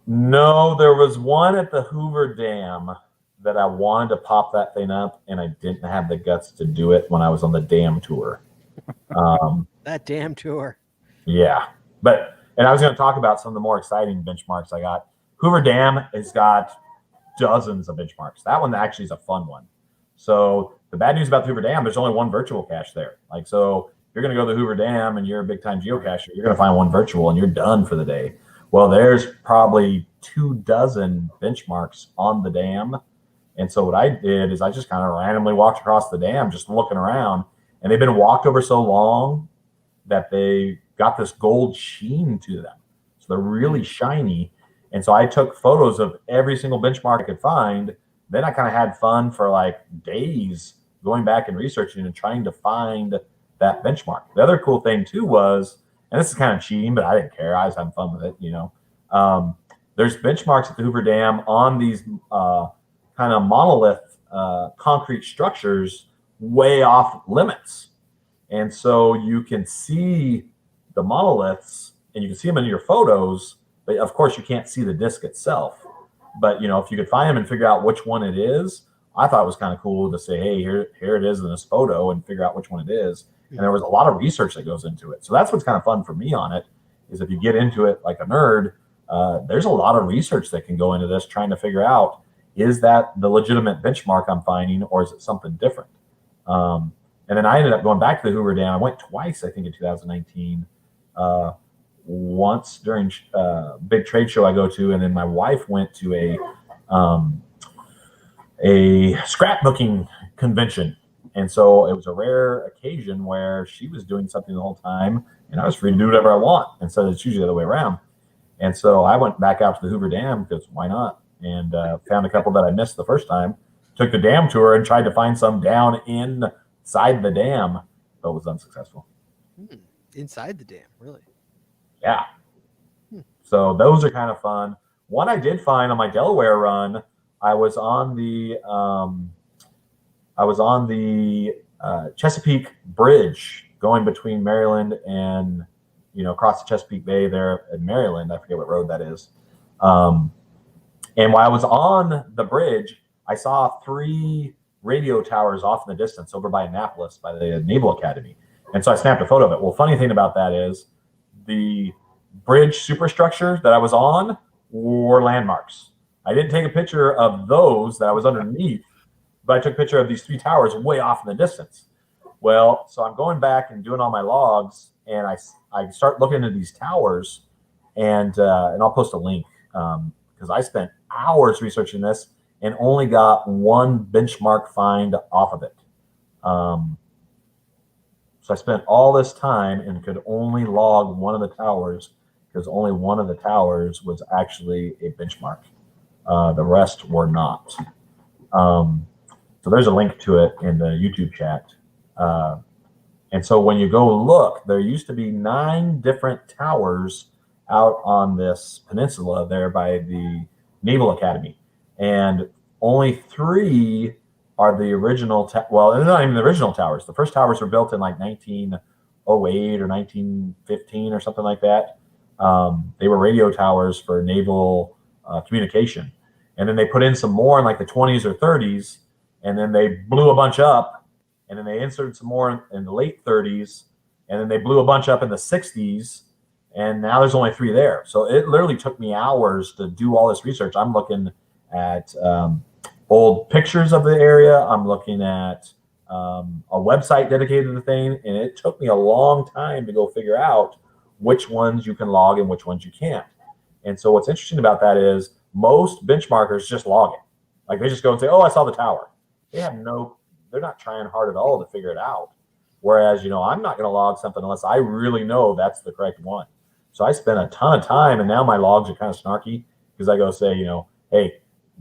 No, there was one at the Hoover Dam that I wanted to pop that thing up, and I didn't have the guts to do it when I was on the dam tour. That damn tour. Yeah. And I was going to talk about some of the more exciting benchmarks I got. Hoover Dam has got dozens of benchmarks. That one actually is a fun one. So the bad news about the Hoover Dam, there's only one virtual cache there. So you're going to go to the Hoover Dam and you're a big time geocacher, you're going to find one virtual and you're done for the day. Well, there's probably 24 benchmarks on the dam. And so what I did is I just kind of randomly walked across the dam, just looking around, and they've been walked over so long that they got this gold sheen to them. So they're really shiny. And so I took photos of every single benchmark I could find. Then I kind of had fun for like days going back and researching and trying to find that benchmark. The other cool thing too was, and this is kind of cheating, but I didn't care. I was having fun with it, you know. There's benchmarks at the Hoover Dam on these kind of monolith concrete structures way off limits. And so you can see the monoliths and you can see them in your photos, but of course you can't see the disc itself. But, you know, if you could find them and figure out which one it is, I thought it was kind of cool to say, hey, here it is in this photo and figure out which one it is. And there was a lot of research that goes into it. So that's what's kind of fun for me on it, is if you get into it like a nerd, there's a lot of research that can go into this, trying to figure out, is that the legitimate benchmark I'm finding, or is it something different? And then I ended up going back to the Hoover Dam. I went twice, I think, in 2019. Once during a big trade show I go to, and then my wife went to a scrapbooking convention. And so it was a rare occasion where she was doing something the whole time, and I was free to do whatever I want. And so it's usually the other way around. And so I went back out to the Hoover Dam because why not? And found a couple that I missed the first time. Took the dam tour and tried to find some down inside the dam, but was unsuccessful. Inside the dam, really? Yeah. So those are kind of fun. One I did find on my Delaware run, I was on the Chesapeake Bridge going between Maryland and, you know, across the Chesapeake Bay there in Maryland. I forget what road that is. And while I was on the bridge, I saw 3 radio towers off in the distance over by Annapolis by the Naval Academy. And so I snapped a photo of it. Well, funny thing about that is the bridge superstructure that I was on were landmarks. I didn't take a picture of those that I was underneath, but I took a picture of these 3 towers way off in the distance. Well, so I'm going back and doing all my logs, and I start looking at these towers, and I'll post a link because I spent hours researching this and only got one benchmark find off of it. So I spent all this time and could only log one of the towers because only one of the towers was actually a benchmark. The rest were not. So there's a link to it in the YouTube chat. And so when you go look, there used to be 9 different towers out on this peninsula there by the Naval Academy. And only 3 are the original, well, they're not even the original towers. The first towers were built in like 1908 or 1915 or something like that. They were radio towers for naval communication. And then they put in some more in like the 20s or 30s, and then they blew a bunch up, and then they inserted some more in the late 30s, and then they blew a bunch up in the 60s, and now there's only 3 there. So it literally took me hours to do all this research. I'm looking at old pictures of the area. I'm looking at a website dedicated to the thing, and it took me a long time to go figure out which ones you can log and which ones you can't. And so what's interesting about that is most benchmarkers just log it. Like they just go and say, oh, I saw the tower. They're not trying hard at all to figure it out. Whereas, you know, I'm not going to log something unless I really know that's the correct one. So I spent a ton of time, and now my logs are kind of snarky because I go say, you know, hey,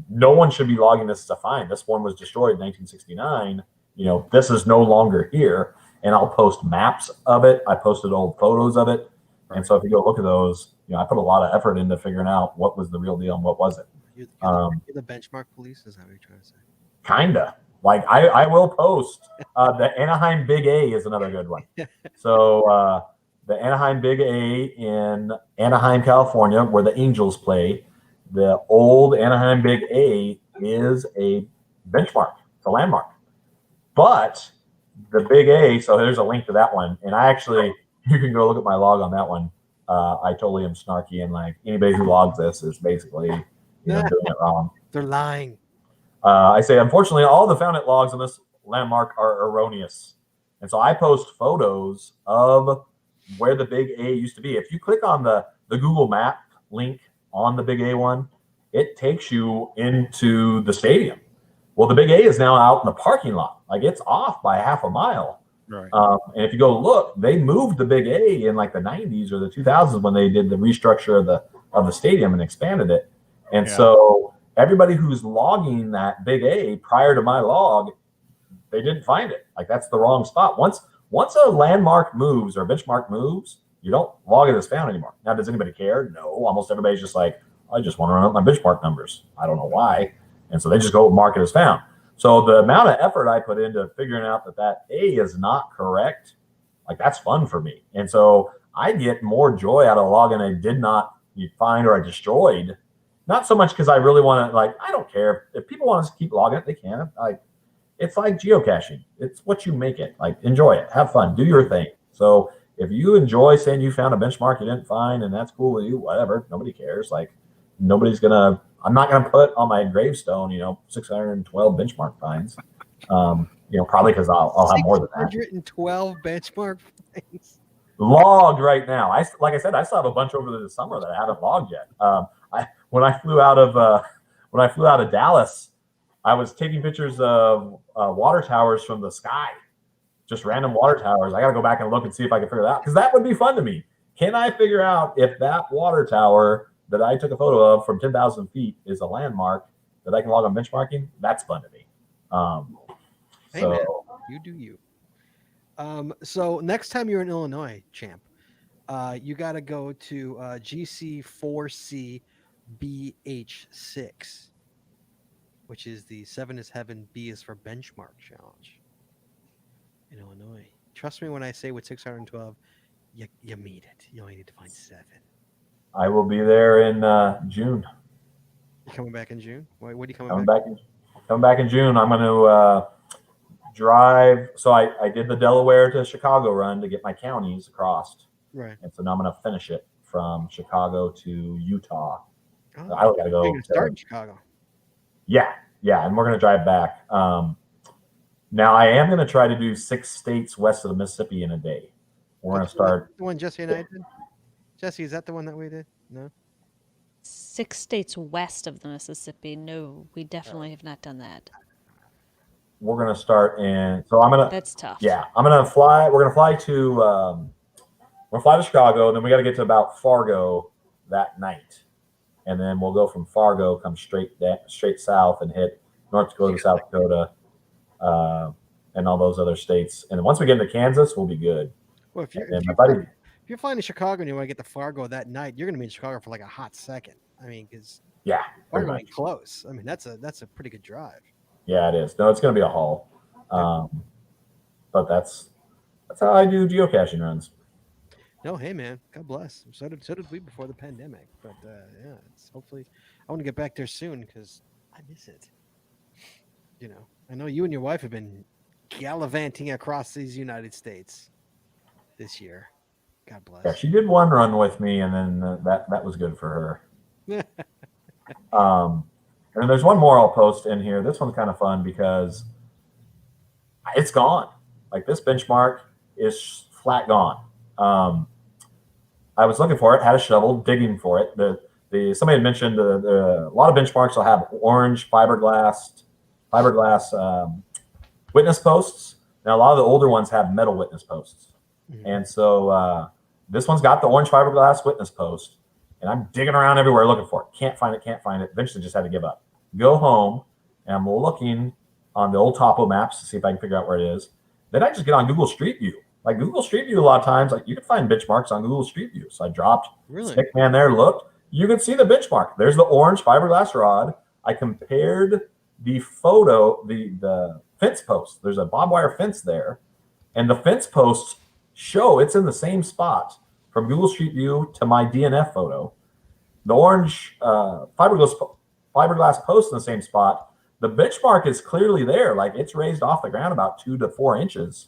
no one should be logging this as a find. This one was destroyed in 1969. You know, this is no longer here. And I'll post maps of it. I posted old photos of it. And so if you go look at those, you know, I put a lot of effort into figuring out what was the real deal and what wasn't. You're the benchmark police? Is that what you're trying to say? Kinda. Like I will post. The Anaheim Big A is another good one. So the Anaheim Big A in Anaheim, California, where the Angels play, the old Anaheim Big A is a benchmark. It's a landmark. But the Big A, so there's a link to that one. And I actually, you can go look at my log on that one. I totally am snarky, and like anybody who logs this is basically, you know, doing it wrong. They're lying. I say, unfortunately, all the found it logs on this landmark are erroneous. And so I post photos of where the Big A used to be. If you click on the Google Map link on the Big A one, it takes you into the stadium. Well, the Big A is now out in the parking lot. Like it's off by half a mile. Right. And if you go look, they moved the Big A in like the 90s or the 2000s when they did the restructure of the of the stadium and expanded it. And Yeah. so everybody who's logging that big A prior to my log, they didn't find it. Like that's the wrong spot. Once a landmark moves or a benchmark moves, you don't log it as found anymore. Now, does anybody care? No. Almost everybody's just like, I just want to run up my benchmark numbers. I don't know why. And so they just go mark it as found. So the amount of effort I put into figuring out that A is not correct, like that's fun for me. And so I get more joy out of logging a did not find or I destroyed. Not so much because I really want to, like, I don't care. If people want to keep logging it, they can. Like, it's like geocaching. It's what you make it. Like, enjoy it. Have fun. Do your thing. So if you enjoy saying you found a benchmark you didn't find and that's cool with you, whatever, nobody cares. Like, nobody's going to, I'm not going to put on my gravestone, 612 benchmark finds. Probably because I'll have more than that. 612 benchmark finds. Logged right now. Like I said, I still have a bunch over the summer that I haven't logged yet. When I flew out of Dallas, I was taking pictures of water towers from the sky, just random water towers. I got to go back and look and see if I can figure it out because that would be fun to me. Can I figure out if that water tower that I took a photo of from 10,000 feet is a landmark that I can log on benchmarking? That's fun to me. Hey, man, you do you. So next time you're in Illinois, champ, you got to go to GC4C BH6, which is the 7 is Heaven, B is for Benchmark Challenge in Illinois. Trust me when I say with 612, you meet it. You only need to find 7. I will be there in June. You coming back in June? What are you coming back? Coming back in June. I'm going to drive. So I did the Delaware to Chicago run to get my counties across. Right. And so now I'm going to finish it from Chicago to Utah. Oh, I got to go. You're going to start in Chicago. Yeah. And we're going to drive back. Now I am going to try to do 6 states west of the Mississippi in a day. We're going to start. The one Jesse and I did? Jesse, is that the one that we did? No? 6 states west of the Mississippi. No, we definitely have not done that. We're going to start in. So I'm going to. That's tough. Yeah. I'm going to fly. We're going to fly to. We're going to fly to Chicago. And then we got to get to about Fargo that night. And then we'll go from Fargo, come straight south and hit North Dakota, South Dakota, and all those other states. And then once we get into Kansas, we'll be good. Well, if you're flying to Chicago and you want to get to Fargo that night, you're going to be in Chicago for like a hot second. I mean, because Fargo ain't close. I mean, that's a pretty good drive. Yeah, it is. No, it's going to be a haul. But that's how I do geocaching runs. No, hey man, God bless. So did we before the pandemic. But it's hopefully I want to get back there soon because I miss it. I know you and your wife have been gallivanting across these United States this year. God bless. Yeah, she did one run with me, and then that was good for her. And there's one more I'll post in here. This one's kind of fun because it's gone. Like this benchmark is flat gone. I was looking for it, had a shovel, digging for it. Somebody had mentioned a lot of benchmarks will have orange fiberglass witness posts. Now a lot of the older ones have metal witness posts, and so this one's got the orange fiberglass witness post. And I'm digging around everywhere looking for it. Can't find it. Eventually, just had to give up. Go home, and I'm looking on the old topo maps to see if I can figure out where it is. Then I just get on Google Street View. Like Google Street View, a lot of times, like you can find benchmarks on Google Street View. So I dropped Stickman there, looked. You can see the benchmark. There's the orange fiberglass rod. I compared the photo, the fence post. There's a barbed wire fence there, and the fence posts show it's in the same spot from Google Street View to my DNF photo. The orange fiberglass post in the same spot. The benchmark is clearly there. Like it's raised off the ground about 2 to 4 inches.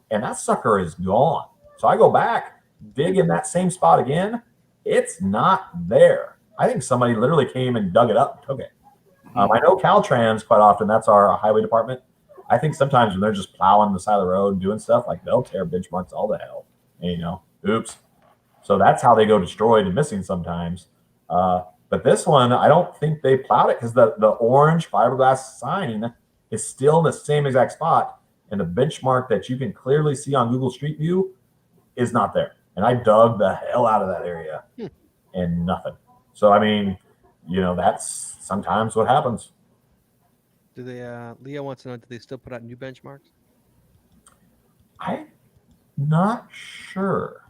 And that sucker is gone. So I go back, dig in that same spot again. It's not there. I think somebody literally came and dug it up and took it. I know Caltrans quite often, that's our highway department. I think sometimes when they're just plowing the side of the road and doing stuff, like they'll tear benchmarks all to hell. And, oops. So that's how they go destroyed and missing sometimes. But this one, I don't think they plowed it because the orange fiberglass sign is still in the same exact spot. And the benchmark that you can clearly see on Google Street View is not there. And I dug the hell out of that area and nothing. So I mean, that's sometimes what happens. Do they? Leo wants to know: do they still put out new benchmarks? I'm not sure.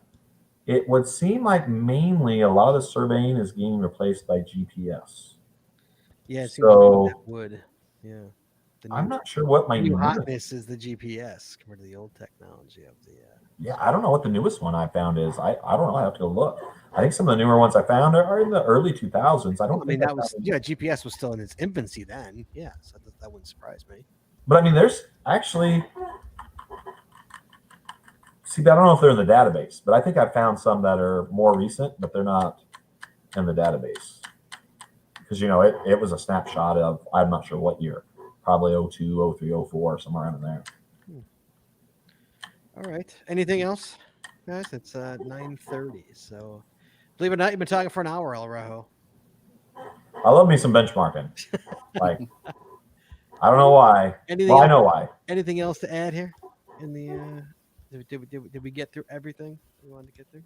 It would seem like mainly a lot of the surveying is getting replaced by GPS. Yeah, it seems like So that would. Yeah. The I'm not sure what my new newest, hotness is the GPS compared to the old technology of the. yeah, I don't know what the newest one I found is. I don't know. I have to go look. I think some of the newer ones I found are in the early 2000s. I don't Well, I mean, think I that was found GPS was still in its infancy then. Yeah, so that wouldn't surprise me. But I mean, there's actually, see, I don't know if they're in the database, but I think I found some that are more recent, but they're not in the database. Because, it was a snapshot of, I'm not sure what year, probably 02, 03, 04, somewhere around in there. All right. Anything else, guys? It's 9:30. So, believe it or not, you've been talking for an hour, El Rojo. I love me some benchmarking. Like, I don't know why. Anything Well, I else? know why. Anything else to add here? In the did we get through everything we wanted to get through?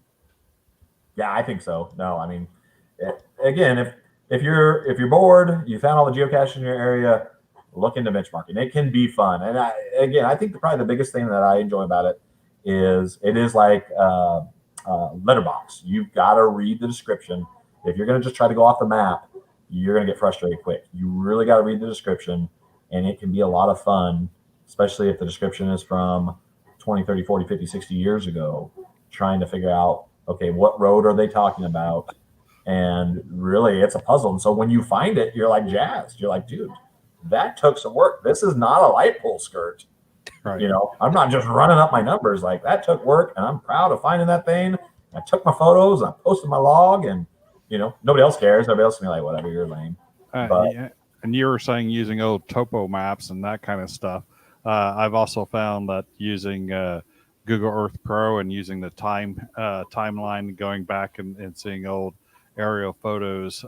Yeah, I think so. No, I mean, again, if you're bored, you found all the geocaches in your area, look into benchmarking. It can be fun, and I think probably the biggest thing that I enjoy about it is like letterbox. You've got to read the description. If you're going to just try to go off the map, you're going to get frustrated quick. You really got to read the description, and it can be a lot of fun, especially if the description is from 20, 30, 40, 50, 60 years ago, trying to figure out, okay, what road are they talking about? And really, it's a puzzle. And so when you find it, you're like jazzed. You're like, dude, that took some work. This is not a light pole skirt. Right. I'm not just running up my numbers. Like, that took work, and I'm proud of finding that thing. I took my photos, and I posted my log, and nobody else cares. Everybody else can be like, whatever, you're lame. Yeah. And you were saying using old topo maps and that kind of stuff. I've also found that using Google Earth Pro and using the timeline, going back and seeing old aerial photos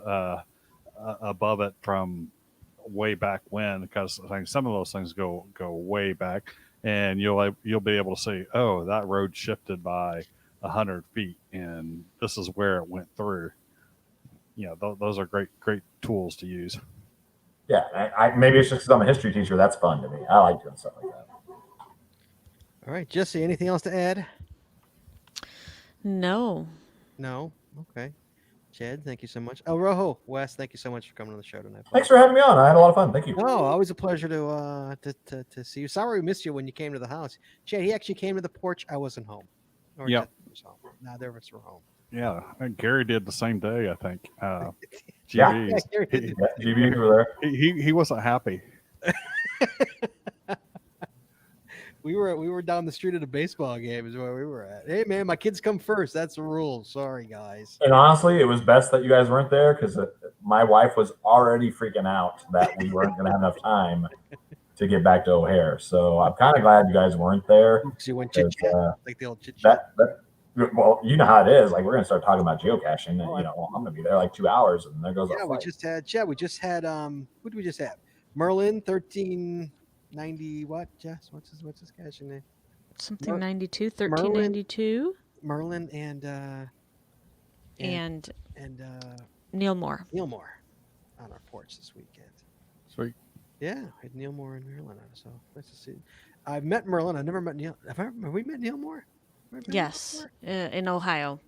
above it from way back when, because I think some of those things go way back, and you'll be able to see, oh, that road shifted by 100 feet, and this is where it went through. Those are great tools to use. Yeah, I maybe it's just because I'm a history teacher. That's fun to me. I like doing stuff like that. All right, Jesse. Anything else to add? No. No. Okay. Chad, thank you so much. El Rojo, Wes, thank you so much for coming on the show tonight. Thanks for having me on. I had a lot of fun. Thank you. No, always a pleasure to see you. Sorry we missed you when you came to the house. Chad, he actually came to the porch. I wasn't home. Yeah. Neither of us were home. Yeah, and Gary did the same day, I think. Yeah. GB over there. He wasn't happy. We were down the street at a baseball game is where we were at. Hey man, my kids come first. That's the rule. Sorry guys. And honestly, it was best that you guys weren't there, because my wife was already freaking out that we weren't going to have enough time to get back to O'Hare. So I'm kind of glad you guys weren't there. So you went chit chat, like the old chit chat. Well, you know how it is. Like, we're going to start talking about geocaching, and I'm going to be there like 2 hours, and there goes. Yeah, we just had Chad. We just had who did we just have? Merlin 1390. What, Jess? What's his caching name? Something 92, 1392. Merlin and Neil Moore. Neil Moore on our porch this weekend. Sweet. Yeah, I had Neil Moore and Merlin on. So nice to see. I've met Merlin. I've never met Neil. Have we met Neil Moore? Yes, in Ohio.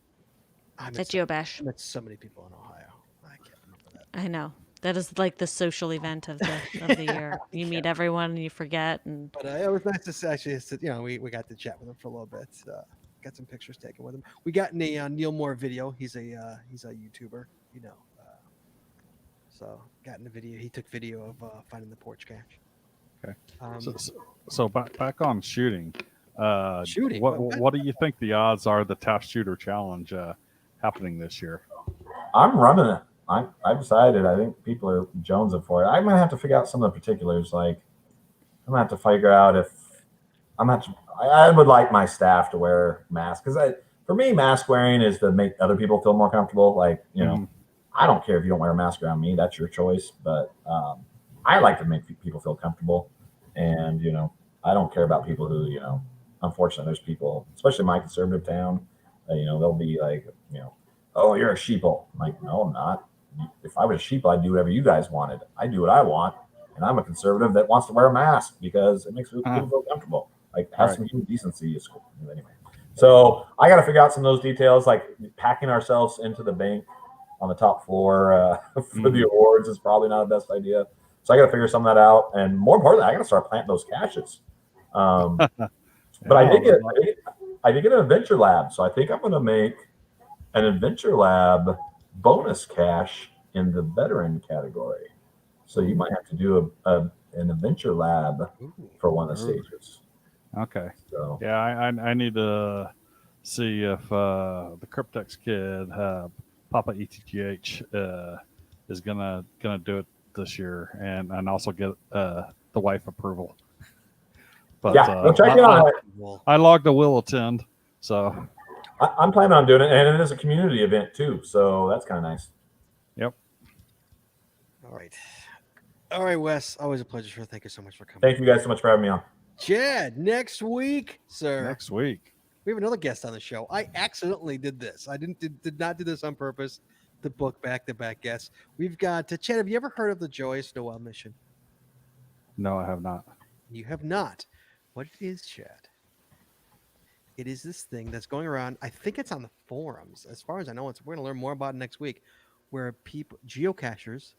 At GeoBash. I met so many people in Ohio. I can't remember that. I know. That is like the social event of the year. You meet everyone and you forget. And But it was nice to actually, we got to chat with him for a little bit. Got some pictures taken with him. We got in a Neil Moore video. He's a YouTuber, So got in the video. He took video of finding the porch cache. Okay. So back on shooting. Shooting. What do you think the odds are the Tap Shooter Challenge happening this year? I'm running it. I decided. I think people are jonesing for it. I'm gonna have to figure out some of the particulars. Like, I'm gonna have to figure out if I would like my staff to wear masks, because for me, mask wearing is to make other people feel more comfortable. Like, I don't care if you don't wear a mask around me. That's your choice. But I like to make people feel comfortable, and I don't care about people who Unfortunately, there's people, especially in my conservative town, they'll be like, oh, you're a sheeple. I'm like, no, I'm not. if I was a sheep, I'd do whatever you guys wanted. I do what I want, and I'm a conservative that wants to wear a mask because it makes people feel comfortable. Like have some human decency is cool. Anyway, so I got to figure out some of those details, like packing ourselves into the bank on the top floor for the awards is probably not the best idea. So I got to figure some of that out, and more importantly, I got to start planting those caches. But I did get an adventure lab, so I think I'm going to make an adventure lab bonus cache in the veteran category. So you might have to do an adventure lab for one of the stages. Okay. So yeah, I need to see if the Cryptex kid, Papa ETGH, is gonna do it this year, and also get the wife approval. But well, check it out. I logged a will attend, so I'm planning on doing it, and it is a community event too, so that's kind of nice. Yep. All right, Wes. Always a pleasure, sir. Thank you so much for coming. Thank you guys so much for having me on. Chad, next week, sir. Next week. We have another guest on the show. I accidentally did this. I did not do this on purpose to book back-to-back guests. We've got Chad. Have you ever heard of the Joyous Noel mission? No, I have not. You have not. What it is, Chad? It is this thing that's going around. I think it's on the forums. As far as I know, we're going to learn more about it next week, where geocachers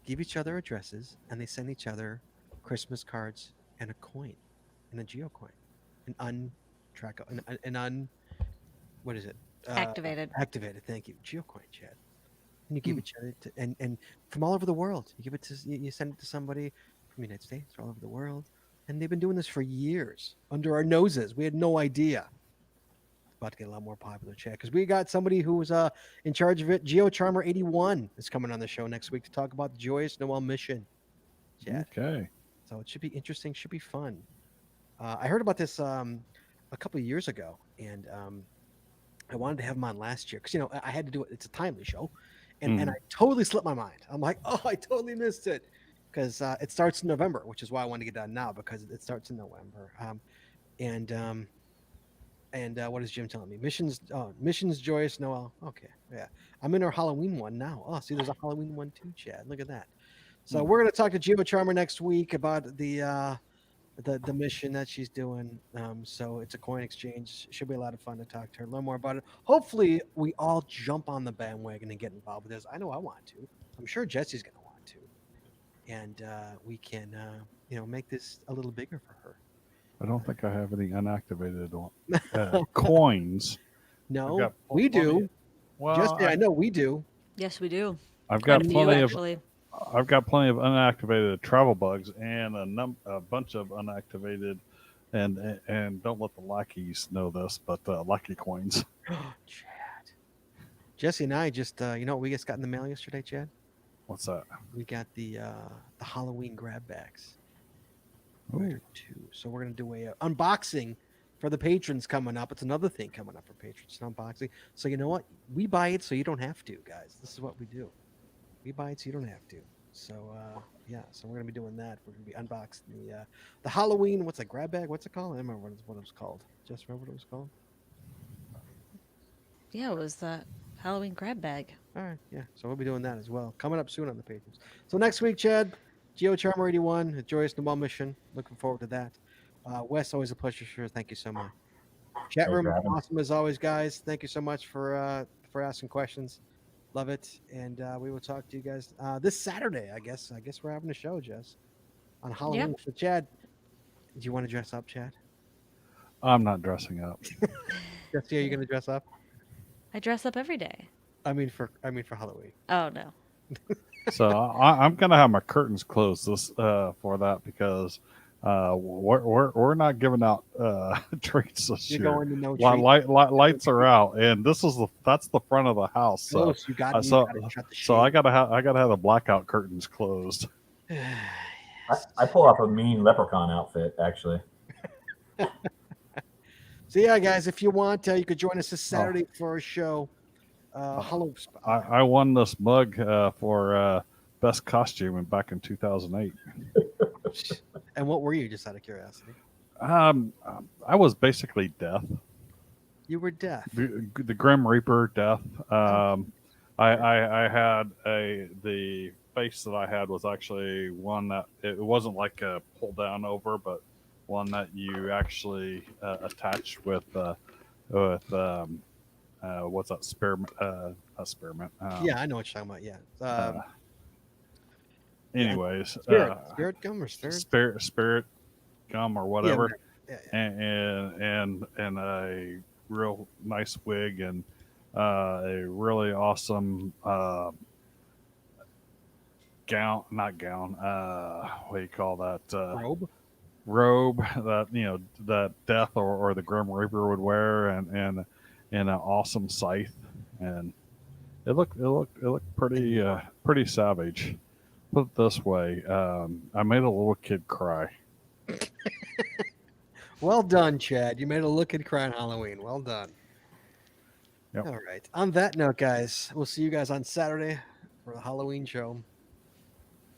give each other addresses and they send each other Christmas cards and a coin, and a geocoin, what is it? Activated. Activated. Thank you, geocoin, Chad. And you give each other and from all over the world. You give it to you send it to somebody from the United States or all over the world, and they've been doing this for years under our noses. We had no idea. It's about to get a lot more popular, Chad, because we got somebody who was in charge of it. GeoCharmer81 is coming on the show next week to talk about the Joyous Noel mission. Chad. Okay. So it should be interesting. Should be fun. I heard about this a couple of years ago, and I wanted to have him on last year because I had to do it. It's a timely show, and I totally slipped my mind. I'm like, oh, I totally missed it because it starts in November, which is why I wanted to get done now because it starts in November. And what is Jim telling me? Missions Joyous Noel. Okay, yeah, I'm in our Halloween one now. Oh, see, there's a Halloween one too, Chad. Look at that. So we're going to talk to GeoCharmer next week about the mission that she's doing. So it's a coin exchange. Should be a lot of fun to talk to her, learn more about it. Hopefully, we all jump on the bandwagon and get involved with this. I know I want to. I'm sure Jesse's going to want to, and we can make this a little bigger for her. I don't think I have any unactivated coins. No, we do. Well, Jesse, I know we do. Yes, we do. I've got plenty of. Actually. I've got plenty of unactivated travel bugs and a bunch of unactivated, and don't let the lackeys know this, but lackey coins. Chad. Jesse and I just, what we just got in the mail yesterday, Chad? What's that? We got the Halloween grab bags. So we're gonna do a unboxing for the patrons coming up. It's another thing coming up for patrons, an unboxing. So you know what? We buy it so you don't have to, guys. This is what we do. We buy it so you don't have to. So so we're gonna be doing that. We're gonna be unboxing the Halloween. What's a grab bag? What's it called? I don't remember what it was called. Just remember what it was called. Yeah, it was the Halloween grab bag. All right, yeah. So we'll be doing that as well. Coming up soon on the patrons. So next week, Chad, GeoCharmer81, the Joyous Noel mission. Looking forward to that. Wes, always a pleasure, sure. Thank you so much. Chat room, awesome as always, guys. Thank you so much for asking questions. Love it, and we will talk to you guys this Saturday. I guess we're having a show, Jess, on Halloween. Yep. So, Chad, do you want to dress up, Chad? I'm not dressing up. Jesse, are you going to dress up? I dress up every day. I mean for Halloween. Oh no. So I'm gonna have my curtains closed this for that because we're not giving out treats this year. Going to no lights are out, and that's the front of the house. So you gotta so shut the shade. I gotta have the blackout curtains closed. I pull off a mean leprechaun outfit, actually. So yeah, guys, if you want, you could join us this Saturday for a show. Hello. I won this mug for best costume back in 2008. And what were you, just out of curiosity? I was basically Death. You were Death. The Grim Reaper, Death. I had the face that I had was actually one that it wasn't like a pull down over, but one that you actually attach with what's that spearmint? A spearmint. Yeah, I know what you're talking about. Yeah. Yeah, Anyways, spirit gum or spirit? spirit gum or Yeah, whatever, whatever. Yeah. and a real nice wig and a really awesome gown, not gown. What do you call that? Robe. Robe that that Death or the Grim Reaper would wear, and an awesome scythe, and it looked pretty savage. Put it this way, I made a little kid cry. Well done, Chad. You made a look and cry on Halloween. Well done. Yep. All right. On that note, guys, we'll see you guys on Saturday for the Halloween show,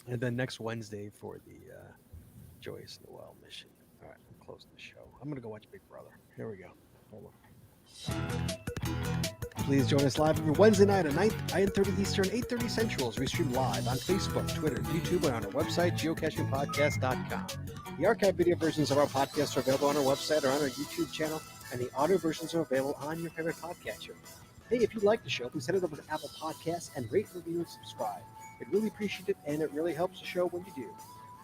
and then next Wednesday for the Joyous Noel mission. All right, I'm closing the show. I'm gonna go watch Big Brother. Here we go. Hold on. Please join us live every Wednesday night at 9:30 Eastern, 8:30 Central as we stream live on Facebook, Twitter, YouTube, and on our website, geocachingpodcast.com. The archive video versions of our podcasts are available on our website or on our YouTube channel, and the audio versions are available on your favorite podcatcher. Hey, if you like the show, please head it over to Apple Podcasts and rate, review, and subscribe. We'd really appreciate it, and it really helps the show when you do.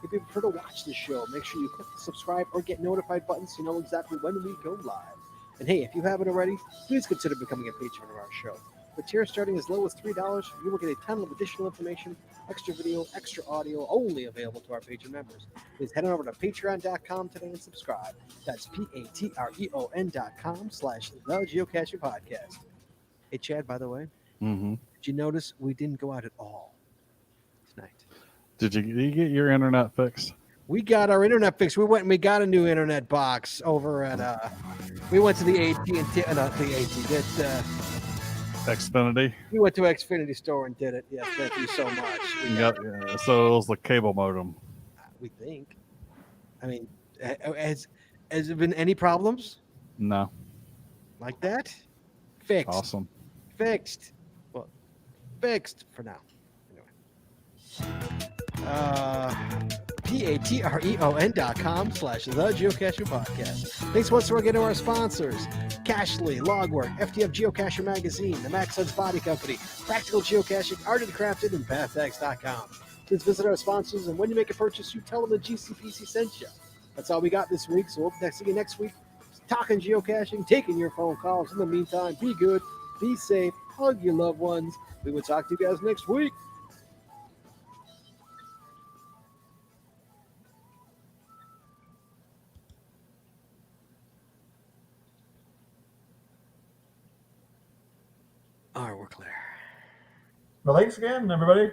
If you prefer to watch the show, make sure you click the subscribe or get notified button so you know exactly when we go live. And hey, if you haven't already, please consider becoming a patron of our show. With tiers starting as low as $3, you will get a ton of additional information, extra video, extra audio, only available to our patron members. Please head on over to patreon.com today and subscribe. That's patreon.com/The Geocaching Podcast. Hey, Chad, by the way, Mm-hmm. did you notice we didn't go out at all tonight? Did you get your internet fixed? We got our internet fixed. We went and we got a new internet box over at we went to the AT&T, not the AT, Xfinity. we went to Xfinity store and did it. Yeah, thank you so much. We got, So it was the cable modem. we think. I mean, has there been any problems No. like that? Fixed. Awesome. Fixed. Well, fixed for now. Anyway. patreon.com/The Geocaching Podcast. Thanks once again to our sponsors: Cashly, Logwork, FTF Geocacher Magazine, the Max Suds Body Company, Practical Geocaching, Art and Crafted, and PathX.com. Please visit our sponsors, and when you make a purchase, you tell them the GCPC sent you. That's all we got this week, so we'll see you next week. Talking geocaching, taking your phone calls. In the meantime, be good, be safe, hug your loved ones. We will talk to you guys next week. All right, we're clear. Well, thanks again, everybody.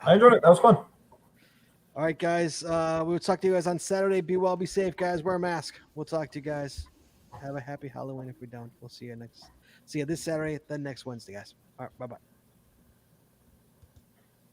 I enjoyed it. That was fun. All right, guys. We'll talk to you guys on Saturday. Be well, be safe, guys. Wear a mask. We'll talk to you guys. Have a happy Halloween if we don't. We'll see you this Saturday, then next Wednesday, guys. All right, bye-bye.